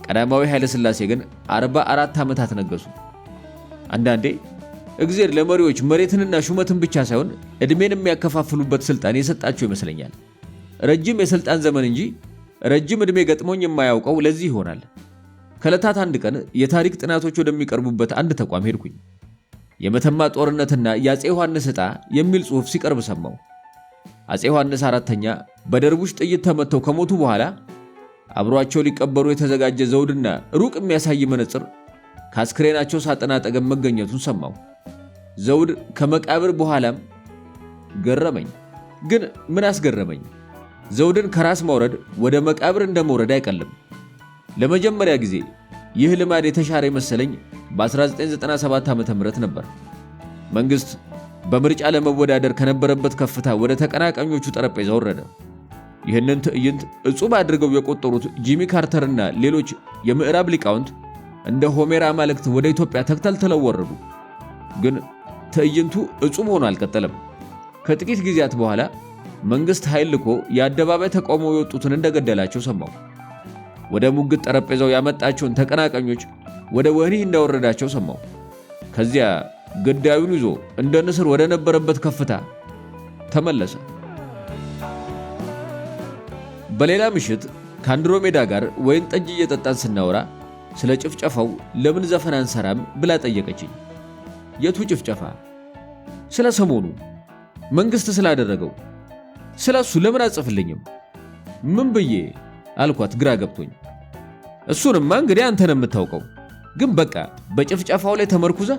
ቀዳማዊ ኃይለ ሥላሴ ግን 44 ዓመታት ነገሱ። አንዳንዴ እግዚአብሔር ለመሪዎች መሬትንና ሹመትን ብቻ ሳይሆን ዕድሜን የሚያከፋፍሉበት ስልጣን የሰጣቸው ይመስለኛል። ረጅም የስልጣን ዘመን እንጂ ረጅም ዕድሜ ገጥሞኝ የማያውቀው ለዚህ ይሆናል። ከዕለታት አንድ ቀን የታሪክ ጥናቶች ወደሚቀርቡበት አንድ ተቋም ሄድኩኝ። የመተማ ጦርነትና የአፄ ዮሐንስ ዕጣ የሚል ጽሑፍ ሲቀርብ ሰማሁ። አፄ ዮሐንስ አራተኛ በደርቡሽ ጥይት ተመተው ከሞቱ በኋላ አብሯቸው ሊቀበሩ የተዘጋጀ ዘውድና ሩቅ የሚያሳይ መነጽር ከአስክሬናቸው ሳጥን አጠገብ መገኘቱን ሰማሁ። ዘውድ ከመቃብር በኋላም ገረመኝ። ግን ምን አስገረመኝ? ዘውድን ከራስ ማውረድ ወደ መቃብር እንደመውረድ አይቀልም። ለመጀመሪያ ጊዜ ይህ ልማድ የተሻረ መሰለኝ በ1997 ዓ.ም ነበር። መንግስት በምርጫ ለመወዳደር ከነበረበት ከፍታ ወደ ተቀናቃኞቹ ጠረጴዛ ወረደ። ይህንን ትዕይንት እጹብ አድርገው የቆጠሩት ጂሚ ካርተርና ሌሎች የምዕራብ ሊቃውንት እንደ ሆሜር አማልክት ወደ ኢትዮጵያ ተክተልትለው ወረዱ። ግን ትዕይንቱ እጹብ ሆኖ አልቀጠለም። ከጥቂት ጊዜያት በኋላ መንግስት ኃይል ልኮ የአደባባይ ተቃውሞ የወጡትን እንደገደላቸው ሰማሁ። ወደ ሙግት ጠረጴዛው ያመጣቸውን ተቀናቃኞች ወደ ወህኒ እንዳወረዳቸው ሰማሁ። ከዚያ ግዳዩን ይዞ እንደ ንስር ወደ ነበረበት ከፍታ ተመለሰ። በሌላ ምሽት ከአንድሮሜዳ ጋር ወይን ጠጅ እየጠጣን ስናወራ ስለ ጭፍጨፋው ለምን ዘፈን አንሰራም ብላ ጠየቀችኝ። የቱ ጭፍጨፋ? ስለ ሰሞኑ መንግስት ስላደረገው ስለሱ ለምን አጽፍልኝም? ምን ብዬ አልኳት ግራ ገብቶኝ። እሱንማ እንግዲህ አንተ ነው የምታውቀው፣ ግን በቃ በጭፍጨፋው ላይ ተመርኩዘ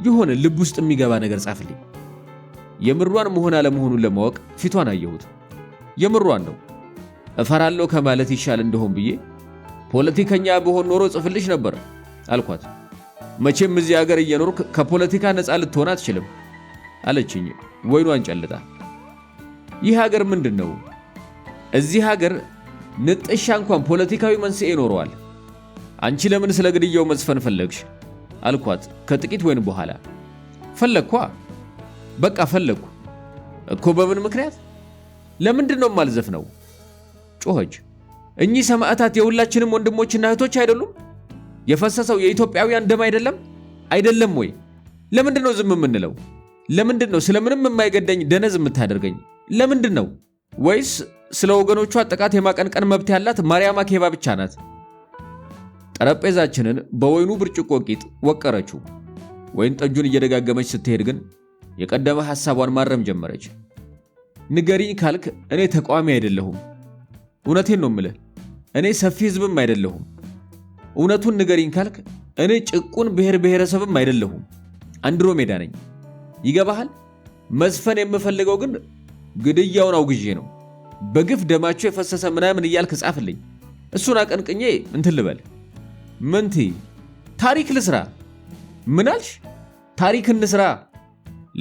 የሆነ ልብ ውስጥ የሚገባ ነገር ጻፍልኝ። የምሯን መሆን አለመሆኑን ለማወቅ ፊቷን አየሁት። የምሯን ነው። እፈራለሁ ከማለት ይሻል እንደሆን ብዬ ፖለቲከኛ በሆን ኖሮ ጽፍልሽ ነበር አልኳት። መቼም እዚህ ሀገር እየኖርክ ከፖለቲካ ነፃ ልትሆን አትችልም አለችኝ ወይኗን ጨልጣ። ይህ ሀገር ምንድነው? እዚህ ሀገር ንጥሻ እንኳን ፖለቲካዊ መንስኤ ይኖረዋል። አንቺ ለምን ስለ ግድያው መዝፈን ፈለግሽ አልኳት ከጥቂት ወይን በኋላ። ፈለግኳ፣ በቃ ፈለግኩ እኮ። በምን ምክንያት? ለምንድነው የማልዘፍነው? ጮኸች። እኚህ ሰማዕታት የሁላችንም ወንድሞችና እህቶች አይደሉም? የፈሰሰው የኢትዮጵያውያን ደም አይደለም ወይ? ለምንድነው ዝም የምንለው? ለምንድነው ስለምንም የማይገደኝ ደነዝ የምታደርገኝ? ለምንድነው? ወይስ ስለ ወገኖቿ ጥቃት የማቀንቀን መብት ያላት ማርያም አኬባ ብቻ ናት? ጠረጴዛችንን በወይኑ ብርጭቆ ቂጥ ወቀረችው። ወይን ጠጁን እየደጋገመች ስትሄድ ግን የቀደመ ሐሳቧን ማረም ጀመረች። ንገሪኝ ካልክ እኔ ተቃዋሚ አይደለሁም። እውነቴን ነው የምልህ። እኔ ሰፊ ህዝብም አይደለሁም። እውነቱን ንገሪኝ ካልክ እኔ ጭቁን ብሔር ብሔረሰብም አይደለሁም። አንድሮሜዳ ነኝ። ይገባሃል? መዝፈን የምፈልገው ግን ግድያውን አውግዤ ነው። በግፍ ደማቸው የፈሰሰ ምናምን እያልክ ጻፍልኝ። እሱን አቀንቅኜ እንትን ልበል። ምንቲ ታሪክ ልስራ። ምን አልሽ? ታሪክ እንስራ።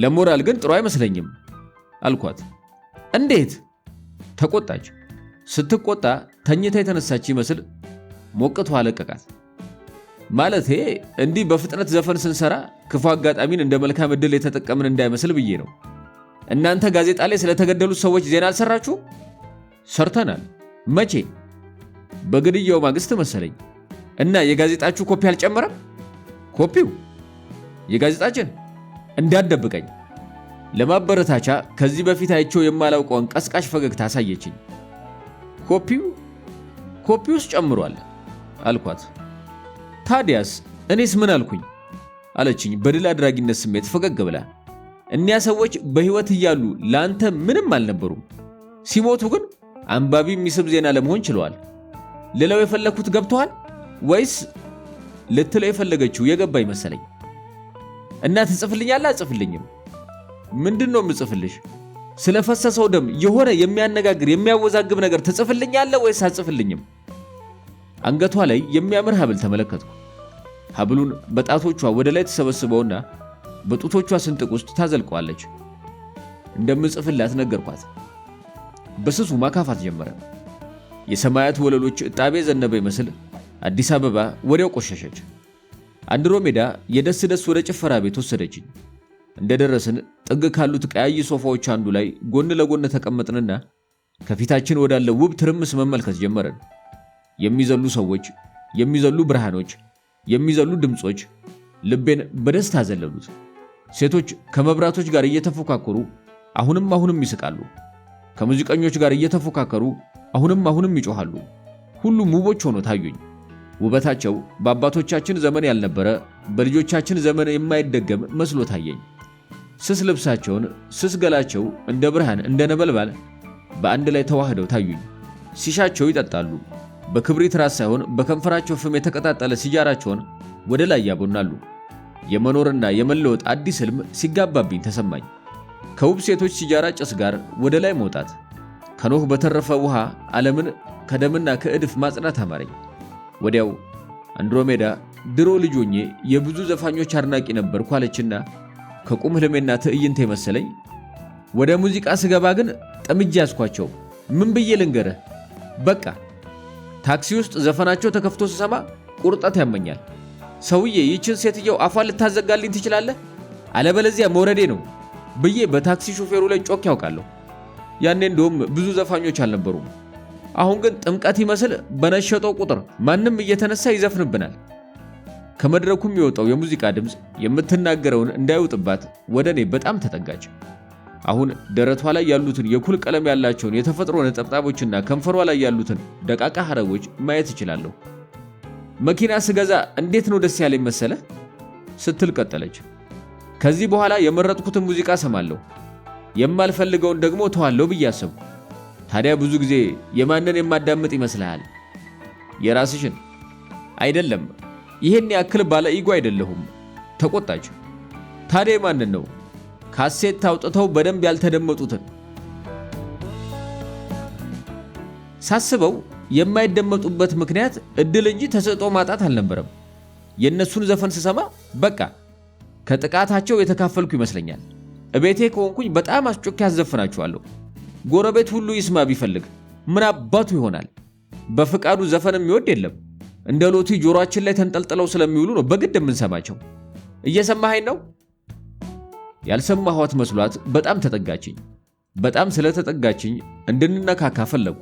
ለሞራል ግን ጥሩ አይመስለኝም አልኳት። እንዴት? ተቆጣች። ስትቆጣ ተኝታ የተነሳች ይመስል ሞቅቷ አለቀቃት። ማለቴ እንዲህ በፍጥነት ዘፈን ስንሰራ ክፉ አጋጣሚን እንደ መልካም ዕድል የተጠቀምን እንዳይመስል ብዬ ነው። እናንተ ጋዜጣ ላይ ስለተገደሉት ሰዎች ዜና አልሰራችሁ? ሰርተናል። መቼ? በግድያው ማግስት መሰለኝ። እና የጋዜጣችሁ ኮፒ አልጨመረም? ኮፒው የጋዜጣችን? እንዳትደብቀኝ። ለማበረታቻ ከዚህ በፊት አይቼው የማላውቀውን ቀስቃሽ ፈገግታ አሳየችኝ። ኮፒውስ ጨምሯል አልኳት። ታዲያስ እኔስ ምን አልኩኝ አለችኝ በድል አድራጊነት ስሜት ፈገግ ብላ። እኒያ ሰዎች በህይወት እያሉ ላንተ ምንም አልነበሩም። ሲሞቱ ግን አንባቢ የሚስብ ዜና ለመሆን ችለዋል። ልለው የፈለኩት ገብቷል ወይስ? ልትለው የፈለገችው የገባኝ መሰለኝ። እና ትጽፍልኛለህ? አጽፍልኝም። ምንድነው የምጽፍልሽ? ስለፈሰሰው ደም የሆነ የሚያነጋግር የሚያወዛግብ ነገር ትጽፍልኛለህ ወይስ አጽፍልኝም? አንገቷ ላይ የሚያምር ሐብል ተመለከትኩ። ሐብሉን በጣቶቿ ወደ ላይ ተሰበስበውና በጡቶቿ ስንጥቅ ውስጥ ታዘልቀዋለች። እንደምጽፍላት ነገርኳት። በስሱ ማካፋት ጀመረ። የሰማያት ወለሎች እጣቤ ዘነበ ይመስል አዲስ አበባ ወዲያው ቆሸሸች። አንድሮሜዳ የደስ ደስ ወደ ጭፈራ ቤት ወሰደችኝ። እንደደረስን ጥግ ካሉት ቀያይ ሶፋዎች አንዱ ላይ ጎን ለጎን ተቀመጥንና ከፊታችን ወዳለ ውብ ትርምስ መመልከት ጀመረን። የሚዘሉ ሰዎች፣ የሚዘሉ ብርሃኖች፣ የሚዘሉ ድምጾች ልቤን በደስታ ዘለሉት። ሴቶች ከመብራቶች ጋር እየተፎካከሩ አሁንም ይስቃሉ። ከሙዚቀኞች ጋር እየተፎካከሩ አሁንም ይጮሃሉ። ሁሉም ውቦች ሆኖ ታዩኝ። ውበታቸው በአባቶቻችን ዘመን ያልነበረ በልጆቻችን ዘመን የማይደገም መስሎ ታየኝ። ስስ ልብሳቸውን፣ ስስ ገላቸው እንደ ብርሃን እንደ ነበልባል በአንድ ላይ ተዋህደው ታዩኝ። ሲሻቸው ይጠጣሉ። በክብሪት ራስ ሳይሆን በከንፈራቸው ፍም የተቀጣጠለ ሲጃራቸውን ወደ ላይ ያቦናሉ። የመኖርና የመለወጥ አዲስ ህልም ሲጋባብኝ ተሰማኝ። ከውብ ሴቶች ሲጃራ ጭስ ጋር ወደ ላይ መውጣት፣ ከኖህ በተረፈ ውሃ ዓለምን ከደምና ከእድፍ ማጽናት አማረኝ። ወዲያው አንድሮሜዳ ድሮ ልጆኜ የብዙ ዘፋኞች አድናቂ ነበርኩ አለችና ከቁም ህልሜና ትዕይንቴ መሰለኝ። ወደ ሙዚቃ ስገባ ግን ጠምጄ ያዝኳቸው። ምን ብዬ ልንገርህ? በቃ ታክሲ ውስጥ ዘፈናቸው ተከፍቶ ስሰማ ቁርጠት ያመኛል። ሰውዬ ይችን ሴትየው አፏን ልታዘጋልኝ ትችላለህ? አለበለዚያ መውረዴ ነው ብዬ በታክሲ ሾፌሩ ላይ ጮክ ያውቃለሁ። ያኔ እንደውም ብዙ ዘፋኞች አልነበሩም። አሁን ግን ጥምቀት ይመስል በነሸጠው ቁጥር ማንም እየተነሳ ይዘፍንብናል። ከመድረኩም የሚወጣው የሙዚቃ ድምፅ የምትናገረውን እንዳይውጥባት ወደ እኔ በጣም ተጠጋች። አሁን ደረቷ ላይ ያሉትን የኩል ቀለም ያላቸውን የተፈጥሮ ነጠብጣቦችና ከንፈሯ ላይ ያሉትን ደቃቃ ሐረጎች ማየት እችላለሁ። መኪና ስገዛ እንዴት ነው ደስ ያለኝ መሰለህ ስትል ቀጠለች። ከዚህ በኋላ የመረጥኩትን ሙዚቃ ሰማለሁ፣ የማልፈልገውን ደግሞ ተዋለሁ ብዬ አሰብኩ። ታዲያ ብዙ ጊዜ የማንን የማዳምጥ ይመስልሃል? የራስሽን። አይደለም፣ ይሄን ያክል ባለ ኢጎ አይደለሁም። ተቆጣች። ታዲያ የማንን ነው? ካሴት ታውጥተው በደንብ ያልተደመጡትን። ሳስበው የማይደመጡበት ምክንያት እድል እንጂ ተሰጥኦ ማጣት አልነበረም። የነሱን ዘፈን ስሰማ በቃ ከጥቃታቸው የተካፈልኩ ይመስለኛል። እቤቴ ከሆንኩኝ በጣም አስጮክ ያዘፍናቸዋለሁ። ጎረቤት ሁሉ ይስማ ቢፈልግ ምን አባቱ ይሆናል? በፍቃዱ ዘፈን የሚወድ የለም። እንደ ሎቲ ጆሮአችን ላይ ተንጠልጥለው ስለሚውሉ ነው በግድ የምንሰማቸው። እየሰማኸኝ ነው? ያልሰማኋት መስሏት በጣም ተጠጋችኝ። በጣም ስለተጠጋችኝ እንድንነካካ ፈለኩ።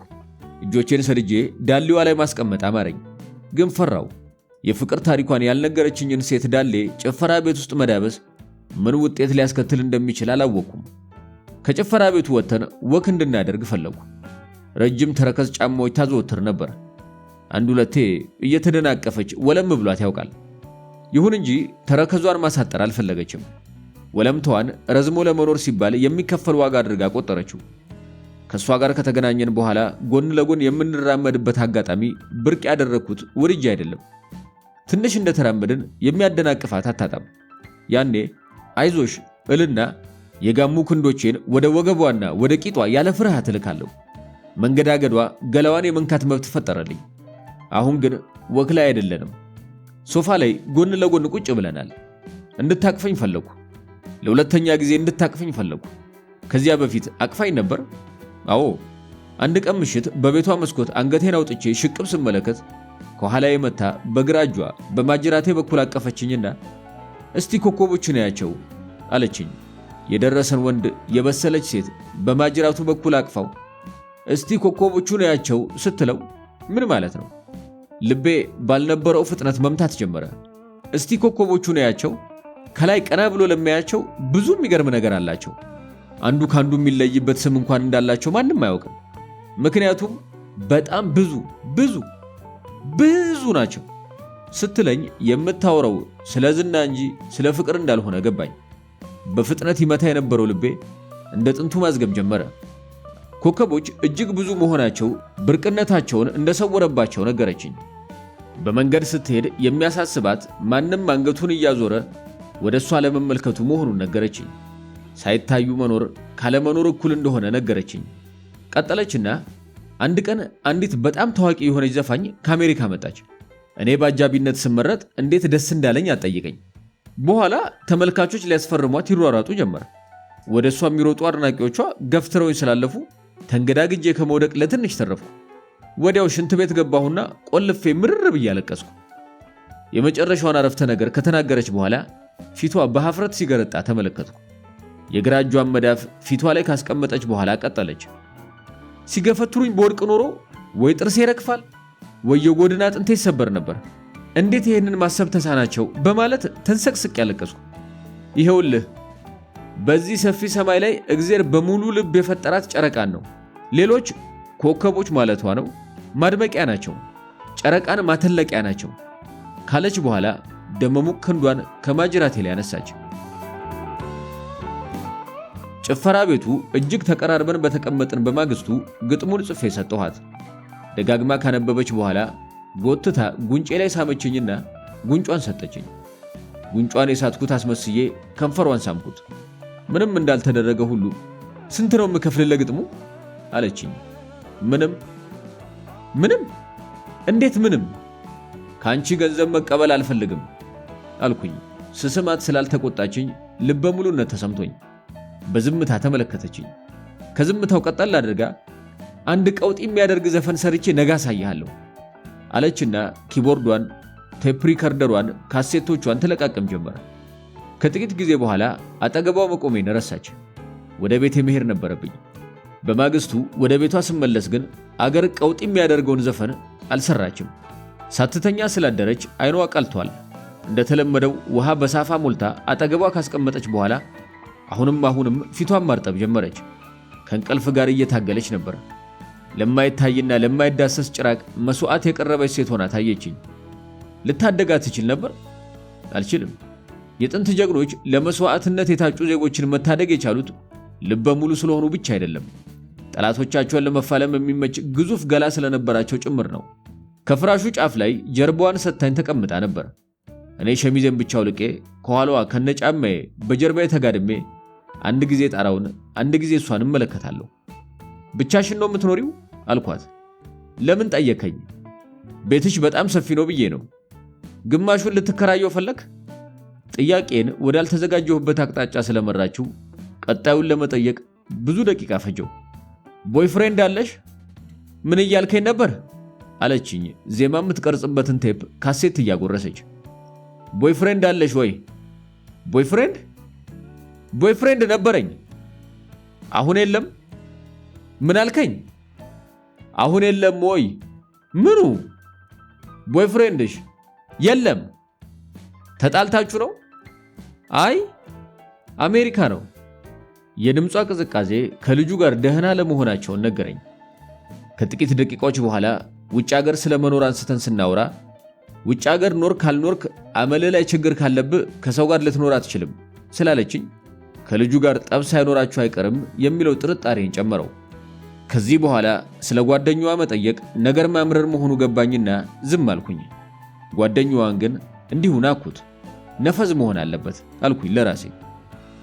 እጆቼን ሰድጄ ዳሌዋ ላይ ማስቀመጥ አማረኝ፣ ግን ፈራው። የፍቅር ታሪኳን ያልነገረችኝን ሴት ዳሌ ጭፈራ ቤት ውስጥ መዳበስ ምን ውጤት ሊያስከትል እንደሚችል አላወኩም። ከጭፈራ ቤቱ ወጥተን ወክ እንድናደርግ ፈለኩ። ረጅም ተረከዝ ጫማዎች ታዘወትር ነበር። አንድ ሁለቴ እየተደናቀፈች ወለም ብሏት ያውቃል። ይሁን እንጂ ተረከዟን ማሳጠር አልፈለገችም። ወለምቷን ረዝሞ ለመኖር ሲባል የሚከፈል ዋጋ አድርጋ ቆጠረችው። ከሷ ጋር ከተገናኘን በኋላ ጎን ለጎን የምንራመድበት አጋጣሚ ብርቅ ያደረኩት ወድጄ አይደለም። ትንሽ እንደተራመድን የሚያደናቅፋት አታጣም። ያኔ አይዞሽ እልና የጋሙ ክንዶቼን ወደ ወገቧና ወደ ቂጧ ያለ ፍርሃት እልካለሁ። መንገዳገዷ ገላዋን የመንካት መብት ፈጠረልኝ። አሁን ግን ወክ ላይ አይደለንም። ሶፋ ላይ ጎን ለጎን ቁጭ ብለናል። እንድታቅፈኝ ፈለኩ። ለሁለተኛ ጊዜ እንድታቅፈኝ ፈለኩ። ከዚያ በፊት አቅፋኝ ነበር። አዎ፣ አንድ ቀን ምሽት በቤቷ መስኮት አንገቴን አውጥቼ ሽቅብ ስመለከት ከኋላዬ መታ በግራ እጇ በማጅራቴ በኩል አቀፈችኝና እስቲ ኮከቦቹን ያቸው አለችኝ። የደረሰን ወንድ የበሰለች ሴት በማጅራቱ በኩል አቅፋው እስቲ ኮከቦቹን ያቸው ስትለው ምን ማለት ነው? ልቤ ባልነበረው ፍጥነት መምታት ጀመረ። እስቲ ኮከቦቹን ያቸው ከላይ ቀና ብሎ ለማያቸው ብዙ የሚገርም ነገር አላቸው። አንዱ ካንዱ የሚለይበት ስም እንኳን እንዳላቸው ማንም አያውቅም። ምክንያቱም በጣም ብዙ ናቸው ስትለኝ የምታወራው ስለ ዝና እንጂ ስለ ፍቅር እንዳልሆነ ገባኝ። በፍጥነት ይመታ የነበረው ልቤ እንደ ጥንቱ ማዝገብ ጀመረ። ኮከቦች እጅግ ብዙ መሆናቸው ብርቅነታቸውን እንደሰወረባቸው ነገረችኝ። በመንገድ ስትሄድ የሚያሳስባት ማንም አንገቱን እያዞረ ወደ እሷ ለመመልከቱ መሆኑን ነገረችኝ። ሳይታዩ መኖር ካለመኖር እኩል እንደሆነ ነገረችኝ። ቀጠለችና አንድ ቀን አንዲት በጣም ታዋቂ የሆነች ዘፋኝ ከአሜሪካ መጣች። እኔ በአጃቢነት ስመረጥ እንዴት ደስ እንዳለኝ አጠይቀኝ። በኋላ ተመልካቾች ሊያስፈርሟት ይሯሯጡ ጀመር። ወደ እሷ የሚሮጡ አድናቂዎቿ ገፍትረውኝ ስላለፉ ተንገዳግጄ ከመውደቅ ለትንሽ ተረፍኩ። ወዲያው ሽንት ቤት ገባሁና ቆልፌ ምርር ብዬ አለቀስኩ። የመጨረሻውን አረፍተ ነገር ከተናገረች በኋላ ፊቷ በሐፍረት ሲገረጣ ተመለከትኩ። የግራ እጇን መዳፍ ፊቷ ላይ ካስቀመጠች በኋላ ቀጠለች። ሲገፈትሩኝ በወድቅ ኖሮ ወይ ጥርሴ ይረግፋል ወይ የጎድን አጥንቴ ይሰበር ነበር። እንዴት ይሄንን ማሰብ ተሳናቸው በማለት ተንሰቅስቅ ያለቀስኩ። ይሄውልህ በዚህ ሰፊ ሰማይ ላይ እግዚአብሔር በሙሉ ልብ የፈጠራት ጨረቃን ነው። ሌሎች ኮከቦች ማለቷ ነው ማድመቂያ ናቸው፣ ጨረቃን ማተለቂያ ናቸው ካለች በኋላ ደመሙቅ ክንዷን ከማጅራቴ ላይ አነሳች። ጭፈራ ቤቱ እጅግ ተቀራርበን በተቀመጥን በማግስቱ ግጥሙን ጽፌ ሰጠኋት። ደጋግማ ካነበበች በኋላ ጎትታ ጉንጬ ላይ ሳመችኝና ጉንጯን ሰጠችኝ። ጉንጯን የሳትኩት አስመስዬ ከንፈሯን ሳምኩት። ምንም እንዳልተደረገ ሁሉ ስንት ነው የምከፍልህ ለግጥሙ አለችኝ። ምንም? እንዴት ምንም? ከአንቺ ገንዘብ መቀበል አልፈልግም አልኩኝ። ስስማት ስላልተቆጣችኝ ልበ ሙሉነት ተሰምቶኝ በዝምታ ተመለከተችኝ። ከዝምታው ቀጠል አድርጋ አንድ ቀውጢ የሚያደርግ ዘፈን ሰርቼ ነገ አሳይሃለሁ አለችና ኪቦርዷን፣ ቴፕ ሪከርደሯን፣ ካሴቶቿን ተለቃቀም ጀመረ። ከጥቂት ጊዜ በኋላ አጠገቧ መቆሜን ረሳች። ወደ ቤቴ መሄድ ነበረብኝ። በማግስቱ ወደ ቤቷ ስመለስ ግን አገር ቀውጢ የሚያደርገውን ዘፈን አልሰራችም። ሳትተኛ ስላደረች አይኗ ቀልቷል። እንደተለመደው ውሃ በሳፋ ሞልታ አጠገቧ ካስቀመጠች በኋላ አሁንም ፊቷን ማርጠብ ጀመረች። ከእንቅልፍ ጋር እየታገለች ነበር። ለማይታይና ለማይዳሰስ ጭራቅ መስዋዕት የቀረበች ሴት ሆና ታየችኝ። ልታደጋት ትችል ነበር? አልችልም። የጥንት ጀግኖች ለመስዋዕትነት የታጩ ዜጎችን መታደግ የቻሉት ልበ ሙሉ ስለሆኑ ብቻ አይደለም፣ ጠላቶቻቸውን ለመፋለም የሚመች ግዙፍ ገላ ስለነበራቸው ጭምር ነው። ከፍራሹ ጫፍ ላይ ጀርባዋን ሰታኝ ተቀምጣ ነበር። እኔ ሸሚዜን ብቻ አውልቄ ከኋላዋ ከነጫማዬ በጀርባዬ ተጋድሜ አንድ ጊዜ ጣራውን አንድ ጊዜ እሷን እመለከታለሁ። ብቻሽን ነው የምትኖሪው አልኳት። ለምን ጠየከኝ? ቤትሽ በጣም ሰፊ ነው ብዬ ነው። ግማሹን ልትከራየው ፈለክ? ጥያቄን ወዳልተዘጋጀሁበት አቅጣጫ ስለመራችው ቀጣዩን ለመጠየቅ ብዙ ደቂቃ ፈጀው። ቦይፍሬንድ አለሽ? ምን እያልከኝ ነበር አለችኝ ዜማ የምትቀርጽበትን ቴፕ ካሴት እያጎረሰች። ቦይፍሬንድ አለሽ ወይ? ቦይፍሬንድ ነበረኝ። አሁን የለም? ምን አልከኝ? አሁን የለም ወይ? ምኑ? ቦይፍሬንድሽ የለም። ተጣልታችሁ ነው? አይ አሜሪካ ነው። የድምጿ ቅዝቃዜ ከልጁ ጋር ደህና ለመሆናቸውን ነገረኝ። ከጥቂት ደቂቃዎች በኋላ ውጭ ሀገር ስለመኖር አንስተን ስናወራ ውጭ ሀገር ኖር ካልኖርክ አመል ላይ ችግር ካለብህ ከሰው ጋር ልትኖር አትችልም ስላለችኝ ከልጁ ጋር ጠብ ሳይኖራችሁ አይቀርም የሚለው ጥርጣሬን ጨመረው። ከዚህ በኋላ ስለ ጓደኛዋ መጠየቅ ነገር ማምረር መሆኑ ገባኝና ዝም አልኩኝ። ጓደኛዋን ግን እንዲሁ ናኩት። ነፈዝ መሆን አለበት አልኩኝ ለራሴ።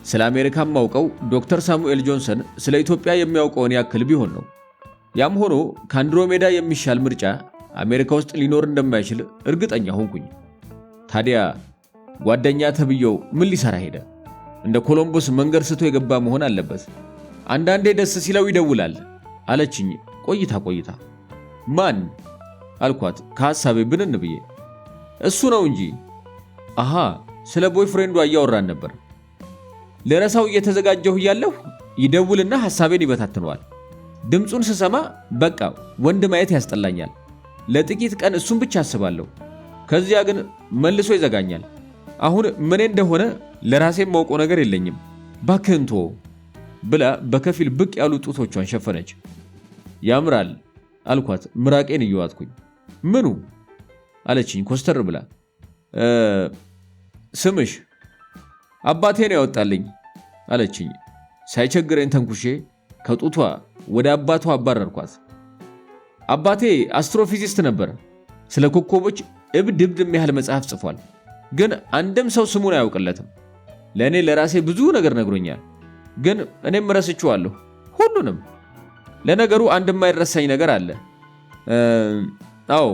ስለ አሜሪካ ማውቀው ዶክተር ሳሙኤል ጆንሰን ስለ ኢትዮጵያ የሚያውቀውን ያክል ቢሆን ነው። ያም ሆኖ ከአንድሮሜዳ የሚሻል ምርጫ አሜሪካ ውስጥ ሊኖር እንደማይችል እርግጠኛ ሆንኩኝ። ታዲያ ጓደኛ ተብየው ምን ሊሰራ ሄደ? እንደ ኮሎምቦስ መንገድ ስቶ የገባ መሆን አለበት። አንዳንዴ ደስ ሲለው ይደውላል አለችኝ ቆይታ። ማን አልኳት ከሐሳቤ ብንን ብዬ። እሱ ነው እንጂ። አሃ ስለ ቦይፍሬንዷ እያወራን ነበር። ለረሳው እየተዘጋጀሁ እያለሁ ይደውልና ሐሳቤን ይበታትነዋል። ድምፁን ስሰማ በቃ ወንድ ማየት ያስጠላኛል። ለጥቂት ቀን እሱን ብቻ አስባለሁ። ከዚያ ግን መልሶ ይዘጋኛል። አሁን ምን እንደሆነ ለራሴ ማውቀው ነገር የለኝም። ባክህን ተወው ብላ በከፊል ብቅ ያሉ ጡቶቿን ሸፈነች። ያምራል አልኳት ምራቄን እየዋጥኩኝ። ምኑ አለችኝ ኮስተር ብላ። ስምሽ አባቴን ያወጣልኝ አለችኝ። ሳይቸግረኝ ተንኩሼ ከጡቷ ወደ አባቷ አባረርኳት። አባቴ አስትሮፊዚስት ነበር። ስለ ኮከቦች እብድ የሚያህል መጽሐፍ ጽፏል። ግን አንድም ሰው ስሙን አያውቅለትም። ለእኔ ለራሴ ብዙ ነገር ነግሮኛል። ግን እኔም ረስቼዋለሁ ሁሉንም። ለነገሩ አንድ የማይረሳኝ ነገር አለ። አዎ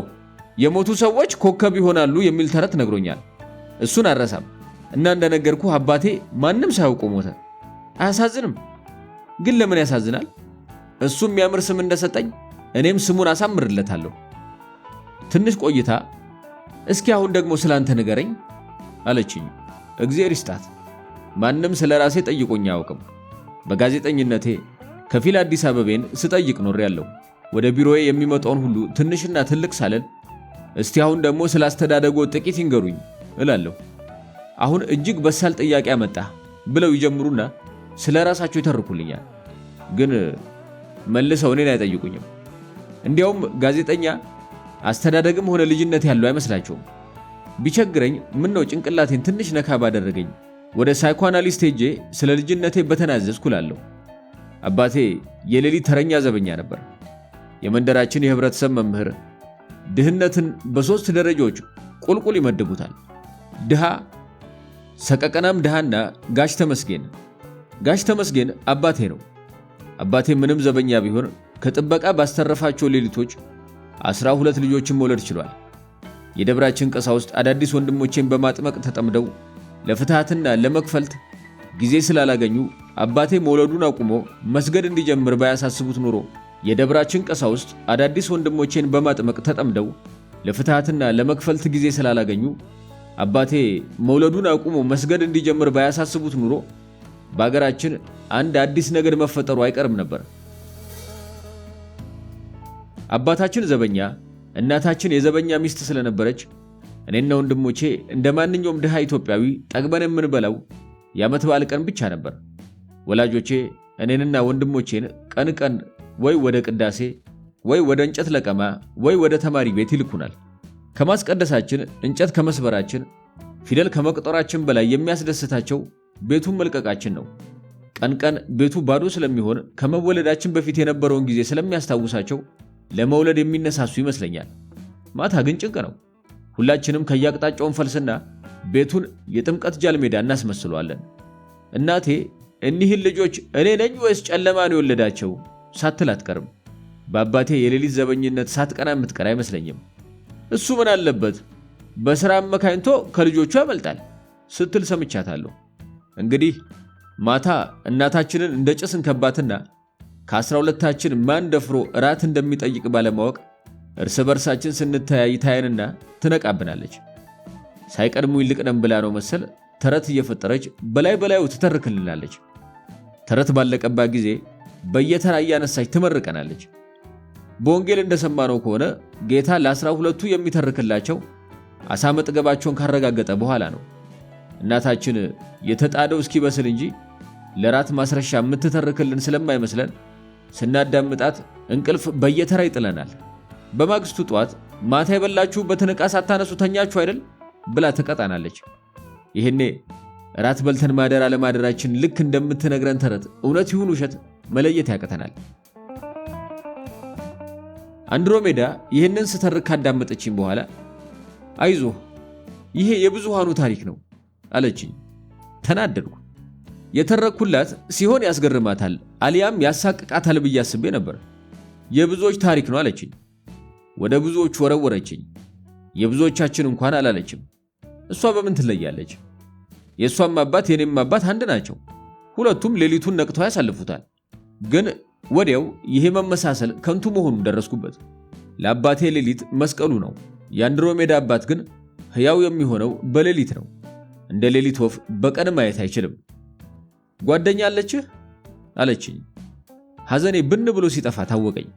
የሞቱ ሰዎች ኮከብ ይሆናሉ የሚል ተረት ነግሮኛል። እሱን አረሳም። እና እንደነገርኩ አባቴ ማንም ሳያውቀው ሞተ። አያሳዝንም? ግን ለምን ያሳዝናል? እሱ የሚያምር ስም እንደሰጠኝ እኔም ስሙን አሳምርለታለሁ። ትንሽ ቆይታ እስኪ አሁን ደግሞ ስላንተ ንገረኝ አለችኝ። እግዚአብሔር ይስጣት። ማንም ስለ ራሴ ጠይቆኝ አያውቅም። በጋዜጠኝነቴ ከፊል አዲስ አበቤን ስጠይቅ ኖሬያለሁ። ወደ ቢሮዬ የሚመጣውን ሁሉ ትንሽና ትልቅ ሳለል እስቲ አሁን ደግሞ ስላስተዳደጎ ጥቂት ይንገሩኝ እላለሁ። አሁን እጅግ በሳል ጥያቄ አመጣ ብለው ይጀምሩና ስለ ራሳቸው ይተርኩልኛል። ግን መልሰው እኔን አይጠይቁኝም። እንዲያውም ጋዜጠኛ አስተዳደግም ሆነ ልጅነት ያለው አይመስላቸውም። ቢቸግረኝ ምን ነው ጭንቅላቴን ትንሽ ነካ ባደረገኝ ወደ ሳይኮአናሊስት ሄጄ ስለ ልጅነቴ በተናዘዝኩ እላለሁ። አባቴ የሌሊት ተረኛ ዘበኛ ነበር። የመንደራችን የህብረተሰብ መምህር ድህነትን በ3 ደረጃዎች ቁልቁል ይመድቡታል። ድሃ፣ ሰቀቀናም ድሃና ጋሽ ተመስገን። ጋሽ ተመስገን አባቴ ነው። አባቴ ምንም ዘበኛ ቢሆን ከጥበቃ ባስተረፋቸው ሌሊቶች 12 ልጆችን መውለድ ችሏል። የደብራችን ቀሳውስት አዳዲስ ወንድሞቼን በማጥመቅ ተጠምደው ለፍትሃትና ለመክፈልት ጊዜ ስላላገኙ አባቴ መውለዱን አቁሞ መስገድ እንዲጀምር ባያሳስቡት ኑሮ የደብራችን ቀሳውስት አዳዲስ ወንድሞቼን በማጥመቅ ተጠምደው ለፍትሃትና ለመክፈልት ጊዜ ስላላገኙ አባቴ መውለዱን አቁሞ መስገድ እንዲጀምር ባያሳስቡት ኑሮ በአገራችን አንድ አዲስ ነገድ መፈጠሩ አይቀርም ነበር። አባታችን ዘበኛ፣ እናታችን የዘበኛ ሚስት ስለነበረች እኔና ወንድሞቼ እንደማንኛውም ድሃ ኢትዮጵያዊ ጠግበን የምንበላው የዓመት በዓል ቀን ብቻ ነበር። ወላጆቼ እኔንና ወንድሞቼን ቀን ቀን ወይ ወደ ቅዳሴ ወይ ወደ እንጨት ለቀማ ወይ ወደ ተማሪ ቤት ይልኩናል። ከማስቀደሳችን እንጨት ከመስበራችን ፊደል ከመቅጠራችን በላይ የሚያስደስታቸው ቤቱን መልቀቃችን ነው። ቀን ቀን ቤቱ ባዶ ስለሚሆን ከመወለዳችን በፊት የነበረውን ጊዜ ስለሚያስታውሳቸው ለመውለድ የሚነሳሱ ይመስለኛል። ማታ ግን ጭንቅ ነው። ሁላችንም ከያቅጣጫውን ፈልስና ቤቱን የጥምቀት ጃልሜዳ እናስመስለዋለን። እናቴ እኒህን ልጆች እኔ ነኝ ወይስ ጨለማ ነው የወለዳቸው ሳትል አትቀርም። በአባቴ የሌሊት ዘበኝነት ሳትቀና የምትቀር አይመስለኝም። እሱ ምን አለበት በሥራ አመካኝቶ ከልጆቹ ያመልጣል ስትል ሰምቻታለሁ። እንግዲህ ማታ እናታችንን እንደ ጭስ እንከባትና ከ12ታችን ማን ደፍሮ እራት እንደሚጠይቅ ባለማወቅ እርስ በርሳችን ስንተያይ ታየንና ትነቃብናለች። ሳይቀድሙ ይልቅነም ብላ ነው መሰል ተረት እየፈጠረች በላይ በላዩ ትተርክልናለች። ተረት ባለቀባት ጊዜ በየተራ እያነሳች ትመርቀናለች። በወንጌል እንደሰማነው ከሆነ ጌታ ለ12ቱ የሚተርክላቸው አሳ መጥገባቸውን ካረጋገጠ በኋላ ነው። እናታችን የተጣደው እስኪበስል እንጂ ለራት ማስረሻ የምትተርክልን ስለማይመስለን ስናዳምጣት እንቅልፍ በየተራ ይጥለናል። በማግስቱ ጧት ማታ የበላችሁበትን ዕቃ ሳታነሱ ተኛችሁ አይደል ብላ ትቀጣናለች። ይህኔ ራት በልተን ማደር አለማደራችን ልክ እንደምትነግረን ተረት እውነት ይሁን ውሸት መለየት ያቅተናል። አንድሮሜዳ ይህንን ስተርክ ካዳመጠችኝ በኋላ አይዞህ ይሄ የብዙሃኑ ታሪክ ነው አለችኝ። ተናደድኩ። የተረኩላት ሲሆን ያስገርማታል አሊያም ያሳቅቃታል ብዬ አስቤ ነበር። የብዙዎች ታሪክ ነው አለችኝ። ወደ ብዙዎች ወረወረችኝ። የብዙዎቻችን እንኳን አላለችም። እሷ በምን ትለያለች? የእሷም አባት የኔም አባት አንድ ናቸው። ሁለቱም ሌሊቱን ነቅተው ያሳልፉታል። ግን ወዲያው ይሄ መመሳሰል ከንቱ መሆኑን ደረስኩበት። ለአባቴ ሌሊት መስቀሉ ነው። የአንድሮሜዳ አባት ግን ሕያው የሚሆነው በሌሊት ነው። እንደ ሌሊት ወፍ በቀን ማየት አይችልም። ጓደኛ አለችህ አለችኝ። ሐዘኔ ብን ብሎ ሲጠፋ ታወቀኝ።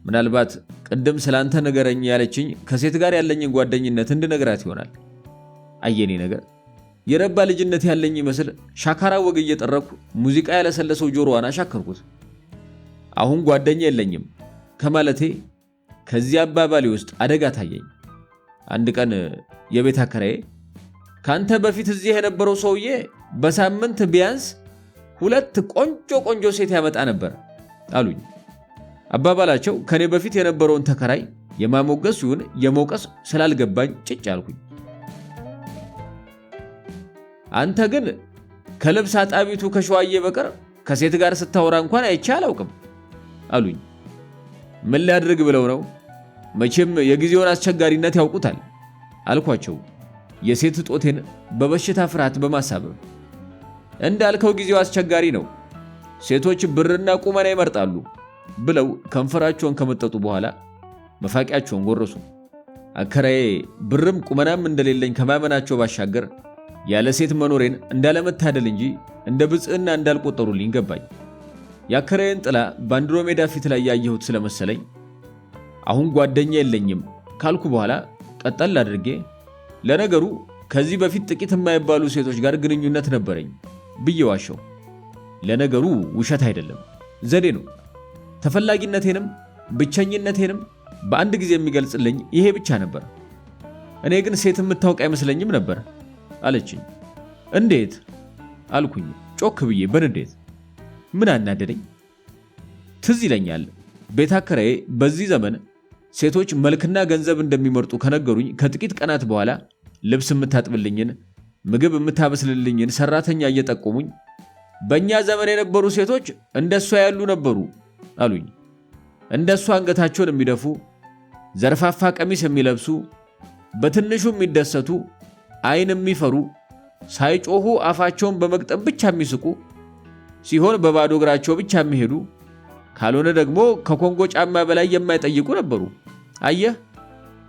ምናልባት ቅድም ስላንተ ንገረኝ ያለችኝ ከሴት ጋር ያለኝን ጓደኝነት እንድነግራት ይሆናል። አየኔ ነገር የረባ ልጅነት ያለኝ ይመስል ሻካራ ወግ እየጠረኩ ሙዚቃ ያለሰለሰው ጆሮዋን አሻከርኩት። አሁን ጓደኛ የለኝም ከማለቴ ከዚህ አባባሌ ውስጥ አደጋ ታየኝ። አንድ ቀን የቤት አከራዬ ካንተ በፊት እዚህ የነበረው ሰውዬ በሳምንት ቢያንስ 2 ቆንጆ ሴት ያመጣ ነበር አሉኝ። አባባላቸው ከኔ በፊት የነበረውን ተከራይ የማሞገስ ይሁን የመውቀስ ስላልገባኝ ጭጭ አልኩኝ። አንተ ግን ከልብስ አጣቢቱ ከሸዋዬ በቀር ከሴት ጋር ስታወራ እንኳን አይቼ አላውቅም አሉኝ። ምን ላድርግ ብለው ነው? መቼም የጊዜውን አስቸጋሪነት ያውቁታል አልኳቸው፣ የሴት ጦቴን በበሽታ ፍርሃት በማሳበብ። እንዳልከው ጊዜው አስቸጋሪ ነው፣ ሴቶች ብርና ቁመና ይመርጣሉ ብለው ከንፈራቸውን ከመጠጡ በኋላ መፋቂያቸውን ጎረሱ። አከራዬ ብርም ቁመናም እንደሌለኝ ከማመናቸው ባሻገር ያለ ሴት መኖሬን እንዳለመታደል እንጂ እንደ ብጽዕና እንዳልቆጠሩልኝ ገባኝ። የአከራዬን ጥላ በአንድሮሜዳ ፊት ላይ ያየሁት ስለመሰለኝ አሁን ጓደኛ የለኝም ካልኩ በኋላ ቀጠል አድርጌ ለነገሩ ከዚህ በፊት ጥቂት የማይባሉ ሴቶች ጋር ግንኙነት ነበረኝ ብዬ ዋሸው። ለነገሩ ውሸት አይደለም፣ ዘዴ ነው። ተፈላጊነቴንም ብቸኝነቴንም በአንድ ጊዜ የሚገልጽልኝ ይሄ ብቻ ነበር። እኔ ግን ሴት የምታውቅ አይመስለኝም ነበር አለችኝ። እንዴት አልኩኝ ጮክ ብዬ በንዴት። ምን አናደደኝ? ትዝ ይለኛል ቤት አከራዬ በዚህ ዘመን ሴቶች መልክና ገንዘብ እንደሚመርጡ ከነገሩኝ ከጥቂት ቀናት በኋላ ልብስ የምታጥብልኝን ምግብ የምታበስልልኝን ሰራተኛ እየጠቆሙኝ በእኛ ዘመን የነበሩ ሴቶች እንደሷ ያሉ ነበሩ አሉኝ። እንደሷ አንገታቸውን የሚደፉ፣ ዘርፋፋ ቀሚስ የሚለብሱ፣ በትንሹ የሚደሰቱ፣ አይን የሚፈሩ፣ ሳይጮሁ አፋቸውን በመግጠም ብቻ የሚስቁ ሲሆን በባዶ እግራቸው ብቻ የሚሄዱ ካልሆነ ደግሞ ከኮንጎ ጫማ በላይ የማይጠይቁ ነበሩ። አየህ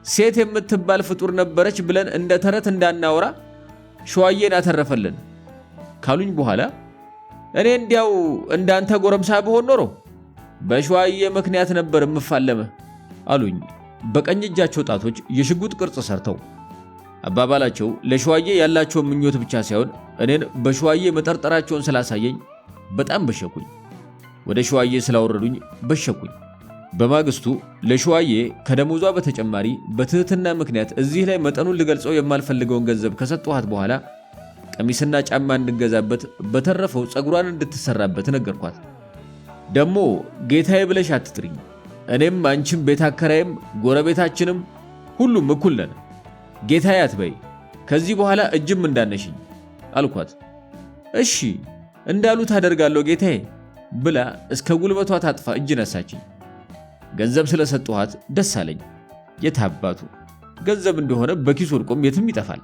ሴት የምትባል ፍጡር ነበረች ብለን እንደ ተረት እንዳናወራ ሸዋዬን አተረፈልን ካሉኝ በኋላ እኔ እንዲያው እንዳንተ ጎረምሳ ብሆን ኖሮ በሸዋዬ ምክንያት ነበር የምፋለመህ አሉኝ በቀኝ እጃቸው ጣቶች የሽጉጥ ቅርጽ ሰርተው። አባባላቸው ለሸዋዬ ያላቸው ምኞት ብቻ ሳይሆን እኔን በሸዋዬ መጠርጠራቸውን ስላሳየኝ በጣም በሸኩኝ። ወደ ሸዋዬ ስላወረዱኝ በሸኩኝ። በማግስቱ ለሸዋዬ ከደሞዟ በተጨማሪ በትህትና ምክንያት እዚህ ላይ መጠኑን ልገልጸው የማልፈልገውን ገንዘብ ከሰጠኋት በኋላ ቀሚስና ጫማ እንድገዛበት በተረፈው ጸጉሯን እንድትሰራበት ነገርኳት። ደሞ ጌታዬ ብለሽ አትጥሪኝ፣ እኔም አንቺም ቤት አከራይም ጎረቤታችንም ሁሉም እኩል ነን። ጌታዬ አትበይ፣ ከዚህ በኋላ እጅም እንዳነሽኝ አልኳት። እሺ እንዳሉት አደርጋለሁ ጌታዬ ብላ እስከ ጉልበቷ ታጥፋ እጅ ነሳችኝ። ገንዘብ ስለሰጠኋት ደስ አለኝ። የታባቱ ገንዘብ እንደሆነ በኪስ ወድቆም የትም ይጠፋል።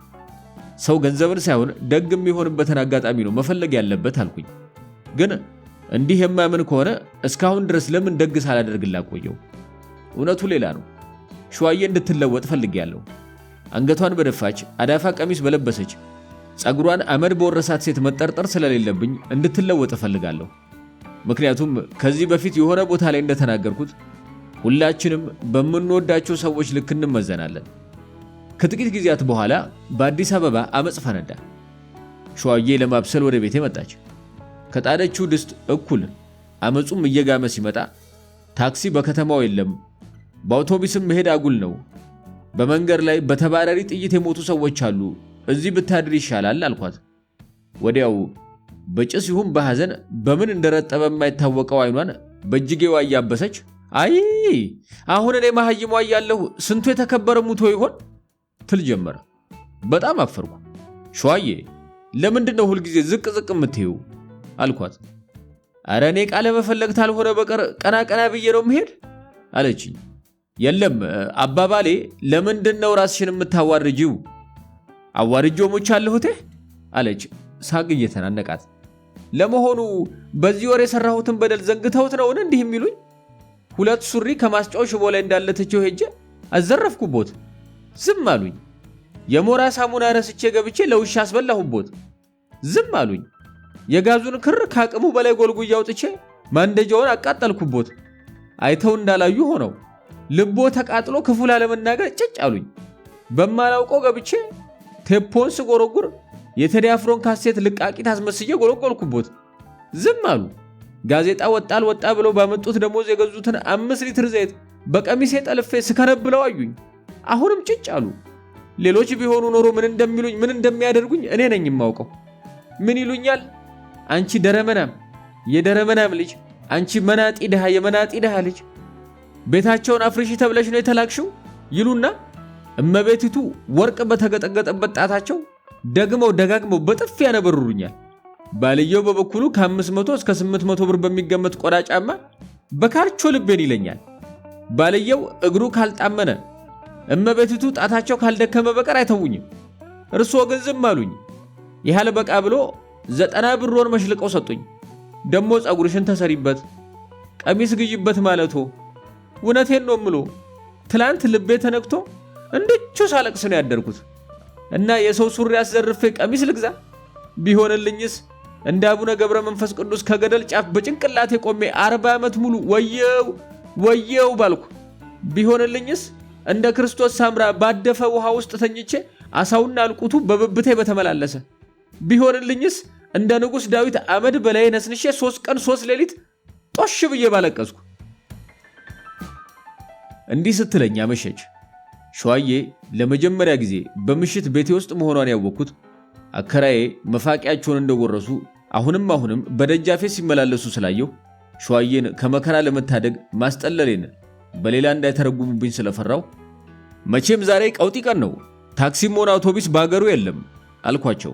ሰው ገንዘብን ሳይሆን ደግ የሚሆንበትን አጋጣሚ ነው መፈለግ ያለበት አልኩኝ። ግን እንዲህ የማያምን ከሆነ እስካሁን ድረስ ለምን ደግ ሳላደርግላት ቆየው? እውነቱ ሌላ ነው። ሸዋዬ እንድትለወጥ ፈልጌያለሁ። አንገቷን በደፋች አዳፋ ቀሚስ በለበሰች ጸጉሯን አመድ በወረሳት ሴት መጠርጠር ስለሌለብኝ እንድትለወጥ እፈልጋለሁ። ምክንያቱም ከዚህ በፊት የሆነ ቦታ ላይ እንደተናገርኩት ሁላችንም በምንወዳቸው ሰዎች ልክ እንመዘናለን። ከጥቂት ጊዜያት በኋላ በአዲስ አበባ አመጽ ፈነዳ። ሸዋዬ ለማብሰል ወደ ቤቴ መጣች። ከጣደችው ድስት እኩል አመጹም እየጋመ ሲመጣ ታክሲ በከተማው የለም፣ በአውቶቡስም መሄድ አጉል ነው፣ በመንገድ ላይ በተባራሪ ጥይት የሞቱ ሰዎች አሉ፣ እዚህ ብታድር ይሻላል አልኳት። ወዲያው በጭስ ይሁን በሐዘን በምን እንደረጠበ የማይታወቀው አይኗን በእጅጌዋ እያበሰች አይ አሁን እኔ መሐይሟ እያለሁ ስንቱ የተከበረ ሙቶ ይሆን ትል ጀመረ። በጣም አፈርኩ። ሸዋዬ ለምንድነው ሁል ጊዜ ዝቅ ዝቅ የምትይው አልኳት። አረ እኔ ቃለ መፈለግ ታልሆነ በቀር ቀና ቀና ብዬ ነው መሄድ አለችኝ። የለም አባባሌ ለምንድነው ራስሽን የምታዋርጂው? አዋርጆ ሞቻለሁቴ አለች ሳግ እየተናነቃት። ለመሆኑ በዚህ ወር የሰራሁትን በደል ዘንግተውት ነው እንዲህ የሚሉኝ? ሁለት ሱሪ ከማስጫው ሽቦ ላይ እንዳለተቸው ሄጄ አዘረፍኩቦት፣ ዝም አሉኝ። የሞራ ሳሙና ረስቼ ገብቼ ለውሻ አስበላሁቦት፣ ዝም አሉኝ። የጋዙን ክር ካቅሙ በላይ ጎልጉዬ አውጥቼ ማንደጃውን አቃጠልኩቦት፣ አይተው እንዳላዩ ሆነው ልቦ ተቃጥሎ ክፉ ላለመናገር ጭጭ አሉኝ። በማላውቀው ገብቼ ቴፖን ስጎረጉር የቴዲ አፍሮን ካሴት ልቃቂት አስመስዬ ጎለጎልኩቦት፣ ዝም አሉ። ጋዜጣ ወጣ አልወጣ ብለው ባመጡት ደሞዝ የገዙትን 5 ሊትር ዘይት በቀሚሴ ጠልፌ ስከነብለው አዩኝ። አሁንም ጭጭ አሉ። ሌሎች ቢሆኑ ኖሮ ምን እንደሚሉኝ ምን እንደሚያደርጉኝ እኔ ነኝ የማውቀው። ምን ይሉኛል? አንቺ ደረመናም የደረመናም ልጅ፣ አንቺ መናጢ ድሃ የመናጢ ድሃ ልጅ፣ ቤታቸውን አፍርሺ ተብለሽ ነው የተላክሽው ይሉና እመቤቲቱ ወርቅ በተገጠገጠበት ጣታቸው ደግመው ደጋግመው በጥፍ ያነበሩሩኛል። ባልየው በበኩሉ ከ500 እስከ 800 ብር በሚገመት ቆዳ ጫማ በካርቾ ልቤን ይለኛል። ባልየው እግሩ ካልጣመነ እመቤቲቱ ጣታቸው ካልደከመ በቀር አይተውኝም። እርስዎ ግን ዝም አሉኝ። ይሃል በቃ ብሎ 90 ብሮን መሽልቀው ሰጡኝ። ደሞ ጸጉርሽን ተሰሪበት ቀሚስ ግይበት ማለቶ እውነቴን ነው ምሎ ትላንት ልቤ ተነክቶ እንድቹ ሳለቅስ ነው ያደርኩት። እና የሰው ሱሪ አስዘርፌ ቀሚስ ልግዛ ቢሆንልኝስ እንደ አቡነ ገብረ መንፈስ ቅዱስ ከገደል ጫፍ በጭንቅላቴ ቆሜ 40 ዓመት ሙሉ ወየው ባልኩ ቢሆንልኝስ እንደ ክርስቶስ ሳምራ ባደፈ ውሃ ውስጥ ተኝቼ አሳውና አልቁቱ በብብቴ በተመላለሰ ቢሆንልኝስ እንደ ንጉስ ዳዊት አመድ በላይ ነስንሼ 3 ቀን 3 ሌሊት ጦሽ ብዬ ባለቀስኩ እንዲህ ስትለኝ አመሸች። ሸዋዬ ለመጀመሪያ ጊዜ በምሽት ቤቴ ውስጥ መሆኗን ያወቅኩት አከራዬ መፋቂያቸውን እንደጎረሱ አሁንም በደጃፌ ሲመላለሱ ስላየው ሸዋዬን ከመከራ ለመታደግ ማስጠለሌን በሌላ እንዳይተረጉሙብኝ ስለፈራው መቼም ዛሬ ቀውጢ ቀን ነው፣ ታክሲም ሆነ አውቶቡስ ባገሩ የለም አልኳቸው።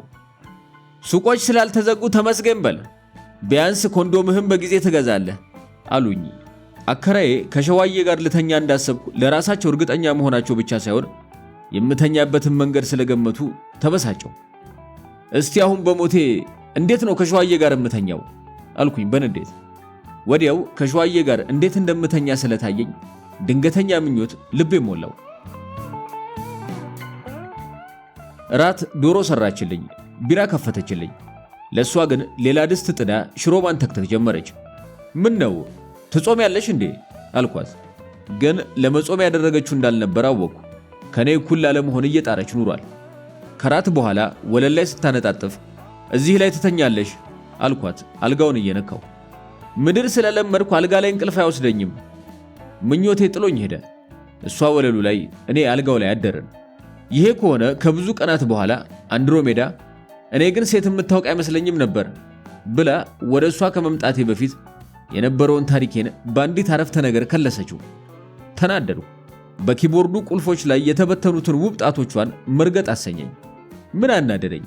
ሱቆች ስላልተዘጉ ተመስገን በል፣ ቢያንስ ኮንዶምህም በጊዜ ትገዛለህ አሉኝ። አከራዬ ከሸዋዬ ጋር ልተኛ እንዳሰብኩ ለራሳቸው እርግጠኛ መሆናቸው ብቻ ሳይሆን የምተኛበትን መንገድ ስለገመቱ ተበሳጨው። እስቲ አሁን በሞቴ እንዴት ነው ከሸዋዬ ጋር የምተኛው አልኩኝ በንዴት። ወዲያው ከሸዋዬ ጋር እንዴት እንደምተኛ ስለታየኝ ድንገተኛ ምኞት ልቤ ሞላው። ራት ዶሮ ሰራችልኝ፣ ቢራ ከፈተችልኝ። ለሷ ግን ሌላ ድስት ጥዳ ሽሮ ማንተክተክ ጀመረች። ምን ነው ትጾም ያለሽ እንዴ አልኳት። ግን ለመጾም ያደረገችው እንዳልነበር አወቅኩ። ከኔ እኩል ላለመሆን እየጣረች ኑሯል። ከራት በኋላ ወለል ላይ ስታነጣጥፍ እዚህ ላይ ትተኛለሽ አልኳት አልጋውን እየነካው። ምድር ስለለመድኩ አልጋ ላይ እንቅልፍ አይወስደኝም። ምኞቴ ጥሎኝ ሄደ። እሷ ወለሉ ላይ፣ እኔ አልጋው ላይ አደረን። ይሄ ከሆነ ከብዙ ቀናት በኋላ አንድሮሜዳ እኔ ግን ሴት የምታውቅ አይመስለኝም ነበር ብላ ወደ እሷ ከመምጣቴ በፊት የነበረውን ታሪኬን በአንዲት አረፍተ ነገር ከለሰችው። ተናደዱ። በኪቦርዱ ቁልፎች ላይ የተበተኑትን ውብ ጣቶቿን መርገጥ አሰኘኝ። ምን አናደደኝ?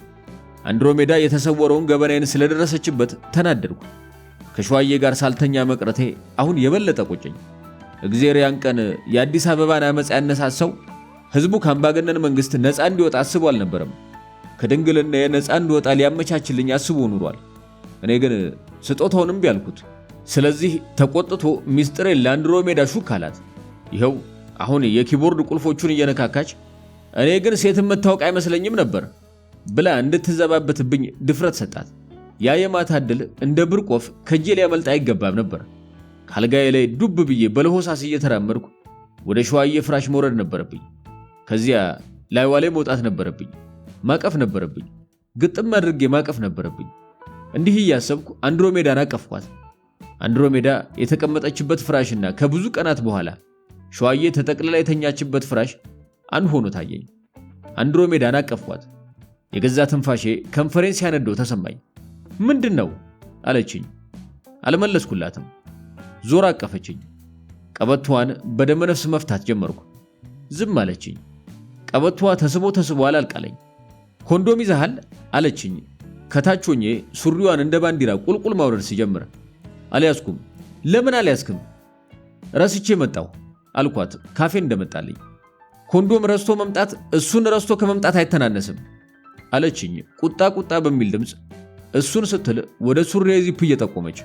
አንድሮሜዳ የተሰወረውን ገበናዬን ስለደረሰችበት ተናደድኩ። ከሸዋዬ ጋር ሳልተኛ መቅረቴ አሁን የበለጠ ቆጨኝ። እግዚአብሔር ያን ቀን የአዲስ አበባን አመጽ ያነሳሳው ህዝቡ ከአምባገነን መንግስት ነፃ እንዲወጣ አስቦ አልነበረም። ከድንግልና ነፃ እንዲወጣ ሊያመቻችልኝ አስቦ ኑሯል። እኔ ግን ስጦታውንም ቢያልኩት። ስለዚህ ተቆጥቶ ሚስጥሬን ለአንድሮሜዳ ሹክ አላት። ይኸው አሁን የኪቦርድ ቁልፎቹን እየነካካች እኔ ግን ሴት የምታውቅ አይመስለኝም ነበር ብላ እንድትዘባበትብኝ ድፍረት ሰጣት። ያ የማታ ዕድል እንደ ብርቅ ወፍ ከጄ ሊያመልጥ አይገባም ነበር። ካልጋዬ ላይ ዱብ ብዬ በለሆሳስ እየተራመድኩ ወደ ሸዋዬ ፍራሽ መውረድ ነበረብኝ። ከዚያ ላይዋ ላይ መውጣት ነበረብኝ። ማቀፍ ነበረብኝ። ግጥም አድርጌ ማቀፍ ነበረብኝ። እንዲህ እያሰብኩ አንድሮሜዳን አቀፍኳት። አንድሮሜዳ የተቀመጠችበት ፍራሽና ከብዙ ቀናት በኋላ ሸዋዬ ተጠቅልላ የተኛችበት ፍራሽ አንድ ሆኖ ታየኝ። አንድሮሜዳን አቀፍኳት። የገዛ ትንፋሼ ከንፈሬን ሲያነደው ተሰማኝ። ምንድነው አለችኝ። አልመለስኩላትም። ዞር አቀፈችኝ። ቀበቷን በደመነፍስ መፍታት ጀመርኩ። ዝም አለችኝ። ቀበቷ ተስቦ አላልቃለኝ። ኮንዶም ይዘሃል አለችኝ። ከታች ሆኜ ሱሪዋን እንደ ባንዲራ ቁልቁል ማውረድ ሲጀምር አልያዝኩም። ለምን አልያዝክም? ረስቼ መጣሁ አልኳት ካፌ እንደመጣልኝ። ኮንዶም ረስቶ መምጣት እሱን ረስቶ ከመምጣት አይተናነስም አለችኝ ቁጣ በሚል ድምፅ። እሱን ስትል ወደ ሱሪ ዚፕ እየጠቆመች።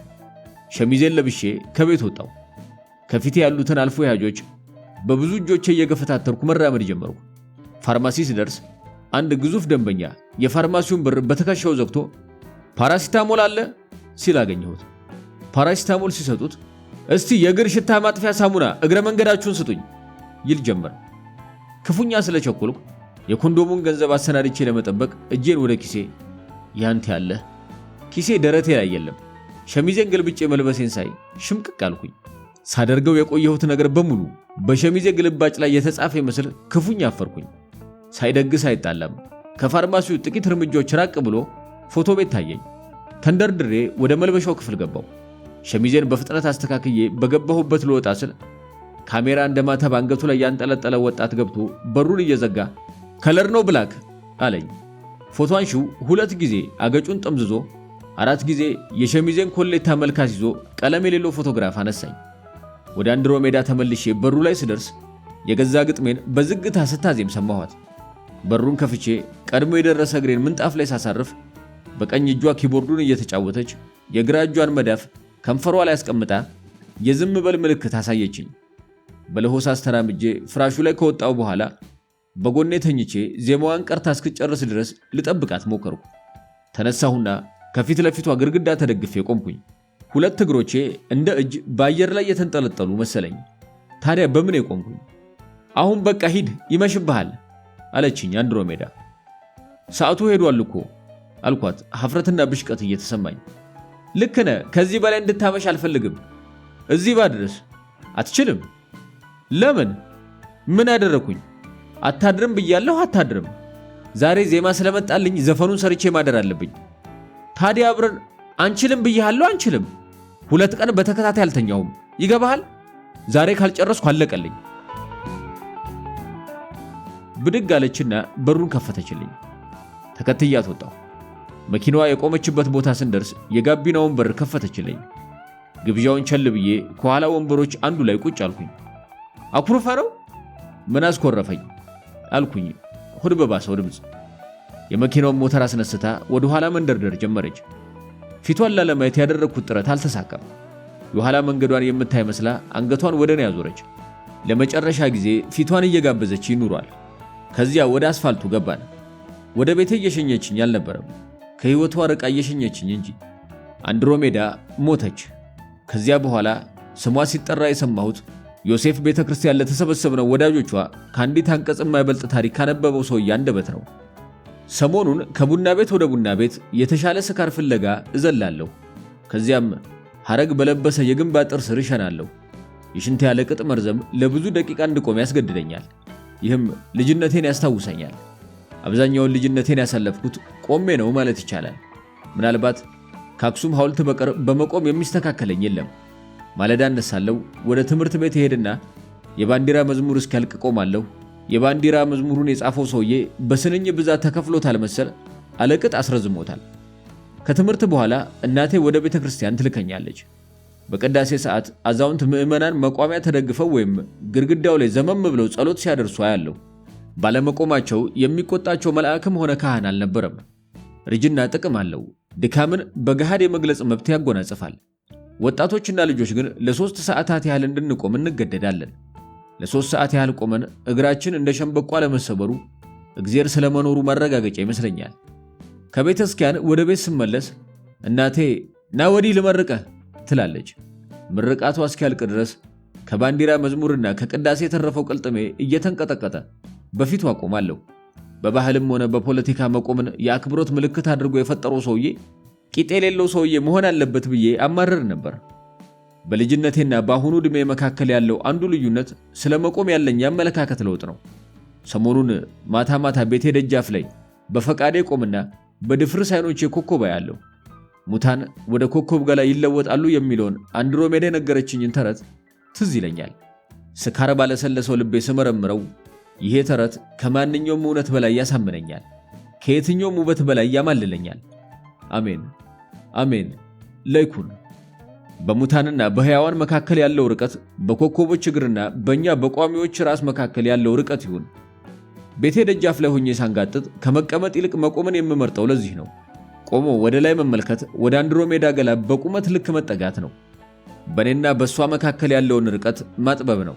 ሸሚዜን ለብሼ ከቤት ወጣሁ። ከፊቴ ያሉትን አልፎ ያጆች በብዙ እጆቼ እየገፈታተርኩ መራመድ ጀመርኩ። ፋርማሲ ስደርስ አንድ ግዙፍ ደንበኛ የፋርማሲውን በር በትከሻው ዘግቶ ፓራሲታሞል አለ ሲል አገኘሁት። ፓራሲታሞል ሲሰጡት እስቲ የእግር ሽታ ማጥፊያ ሳሙና እግረ መንገዳችሁን ስጡኝ ይል ጀመር። ክፉኛ ስለቸኮልኩ የኮንዶሙን ገንዘብ አሰናድቼ ለመጠበቅ እጄን ወደ ኪሴ ያንተ ያለ ኪሴ ደረቴ ላይ የለም። ሸሚዜን ገልብጬ መልበሴን ሳይ ሽምቅቅ አልኩኝ። ሳደርገው የቆየሁት ነገር በሙሉ በሸሚዜ ግልባጭ ላይ የተጻፈ ይመስል ክፉኛ አፈርኩኝ። ሳይደግስ አይጣላም። ከፋርማሲው ጥቂት እርምጃዎች ራቅ ብሎ ፎቶ ቤት ታየኝ። ተንደርድሬ ወደ መልበሻው ክፍል ገባው። ሸሚዜን በፍጥነት አስተካክዬ በገባሁበት ልወጣ ስል ካሜራ እንደማታ ባንገቱ ላይ ያንጠለጠለ ወጣት ገብቶ በሩን እየዘጋ ከለር ነው ብላክ አለኝ። ፎቶ አንሺው 2 ጊዜ አገጩን ጠምዝዞ 4 ጊዜ የሸሚዜን ኮሌታ መልካስ ይዞ ቀለም የሌለው ፎቶግራፍ አነሳኝ። ወደ አንድሮሜዳ ተመልሼ በሩ ላይ ስደርስ የገዛ ግጥሜን በዝግታ ስታዜም ሰማኋት። በሩን ከፍቼ ቀድሞ የደረሰ እግሬን ምንጣፍ ላይ ሳሳርፍ በቀኝ እጇ ኪቦርዱን እየተጫወተች የግራ እጇን መዳፍ ከንፈሯ ላይ አስቀምጣ የዝም በል ምልክት አሳየችኝ። በለሆሳስ ተራምጄ ፍራሹ ላይ ከወጣው በኋላ በጎኔ ተኝቼ ዜማዋን ቀርታ እስክጨርስ ድረስ ልጠብቃት ሞከርኩ። ተነሳሁና ከፊት ለፊቷ ግድግዳ ተደግፌ ቆምኩኝ። 2 እግሮቼ እንደ እጅ በአየር ላይ የተንጠለጠሉ መሰለኝ። ታዲያ በምን ቆምኩኝ? አሁን በቃ ሂድ ይመሽብሃል አለችኝ አንድሮሜዳ። ሰዓቱ ሄዷል እኮ አልኳት ሀፍረትና ብሽቀት እየተሰማኝ። ልክ ነህ፣ ከዚህ በላይ እንድታመሽ አልፈልግም። እዚህ ባድረስ አትችልም። ለምን? ምን አደረኩኝ? አታድርም ብያለሁ አታድርም። ዛሬ ዜማ ስለመጣልኝ ዘፈኑን ሰርቼ ማደር አለብኝ። ታዲያ አብረን አንችልም ብያለሁ አንችልም። 2 ቀን በተከታታይ አልተኛውም። ይገባሃል? ዛሬ ካልጨረስኩ አለቀልኝ። ብድግ አለችና በሩን ከፈተችልኝ። ተከትያት ወጣሁ። መኪናዋ የቆመችበት ቦታ ስንደርስ የጋቢናውን በር ከፈተችልኝ። ግብዣውን ቸል ብዬ ከኋላ ወንበሮች አንዱ ላይ ቁጭ አልኩኝ። አኩርፋ ነው? ምን አስኮረፈኝ አልኩኝ ሆድ በባሰው ድምፅ። የመኪናውን ሞተር አስነስታ ወደ ኋላ መንደርደር ጀመረች። ፊቷን ላለማየት ያደረግኩት ጥረት አልተሳካም። የኋላ መንገዷን የምታይ መስላ አንገቷን ወደ እኔ ያዞረች። ለመጨረሻ ጊዜ ፊቷን እየጋበዘች ይኑሯል። ከዚያ ወደ አስፋልቱ ገባን። ወደ ቤቴ እየሸኘችኝ አልነበረም፣ ከህይወቷ ርቃ እየሸኘችኝ እንጂ። አንድሮሜዳ ሞተች። ከዚያ በኋላ ስሟ ሲጠራ የሰማሁት ዮሴፍ ቤተክርስቲያን ለተሰበሰብነው ወዳጆቿ ከአንዲት አንቀጽ የማይበልጥ ታሪክ ካነበበው ሰውዬ አንደበት ነው። ሰሞኑን ከቡና ቤት ወደ ቡና ቤት የተሻለ ስካር ፍለጋ እዘላለሁ። ከዚያም ሐረግ በለበሰ የግንብ አጥር ስር እሸናለሁ። የሽንት ያለ ቅጥ መርዘም ለብዙ ደቂቃ እንድቆም ያስገድደኛል። ይህም ልጅነቴን ያስታውሰኛል። አብዛኛውን ልጅነቴን ያሳለፍኩት ቆሜ ነው ማለት ይቻላል። ምናልባት ከአክሱም ሐውልት በቀር በመቆም የሚስተካከለኝ የለም። ማለዳ እነሳለሁ፣ ወደ ትምህርት ቤት እሄድና የባንዲራ መዝሙር እስኪያልቅ ቆማለሁ። የባንዲራ መዝሙሩን የጻፈው ሰውዬ በስንኝ ብዛት ተከፍሎታል መሰል አለቅጥ አስረዝሞታል። ከትምህርት በኋላ እናቴ ወደ ቤተክርስቲያን ትልከኛለች። በቅዳሴ ሰዓት አዛውንት ምዕመናን መቋሚያ ተደግፈው ወይም ግድግዳው ላይ ዘመም ብለው ጸሎት ሲያደርሱ አያለሁ። ባለመቆማቸው የሚቆጣቸው መልአክም ሆነ ካህን አልነበረም። ርጅና ጥቅም አለው። ድካምን በገሃድ የመግለጽ መብት ያጎናጽፋል። ወጣቶችና ልጆች ግን ለ3 ሰዓታት ያህል እንድንቆም እንገደዳለን። ለ3 ሰዓት ያህል ቆመን እግራችን እንደ ሸምበቆ ለመሰበሩ እግዚአብሔር ስለመኖሩ ማረጋገጫ ይመስለኛል። ከቤተ ክርስቲያን ወደ ቤት ስመለስ እናቴ ና ወዲህ ልመርቅህ ትላለች። ምርቃቷ እስኪያልቅ ድረስ ከባንዲራ መዝሙርና ከቅዳሴ የተረፈው ቅልጥሜ እየተንቀጠቀጠ በፊቱ አቆማለሁ። በባህልም ሆነ በፖለቲካ መቆምን የአክብሮት ምልክት አድርጎ የፈጠረው ሰውዬ ቂጥ የሌለው ሰውዬ መሆን አለበት ብዬ አማረር ነበር። በልጅነቴና በአሁኑ ዕድሜ መካከል ያለው አንዱ ልዩነት ስለ መቆም ያለኝ የአመለካከት ለውጥ ነው። ሰሞኑን ማታ ማታ ቤቴ ደጃፍ ላይ በፈቃዴ ቆምና በድፍርስ አይኖቼ ኮከብ አያለሁ። ሙታን ወደ ኮከብ ገላ ይለወጣሉ የሚለውን አንድሮሜዳ የነገረችኝን ተረት ትዝ ይለኛል። ስካር ባለሰለሰው ልቤ ስመረምረው ይሄ ተረት ከማንኛውም እውነት በላይ ያሳምነኛል፣ ከየትኛውም ውበት በላይ ያማልለኛል። አሜን አሜን ለይኩን። በሙታንና በሕያዋን መካከል ያለው ርቀት በኮከቦች እግርና በእኛ በቋሚዎች ራስ መካከል ያለው ርቀት ይሁን። ቤቴ ደጃፍ ላይ ሆኜ ሳንጋጥጥ ከመቀመጥ ይልቅ መቆምን የምመርጠው ለዚህ ነው። ቆሞ ወደ ላይ መመልከት ወደ አንድሮሜዳ ገላ በቁመት ልክ መጠጋት ነው። በእኔና በእሷ መካከል ያለውን ርቀት ማጥበብ ነው።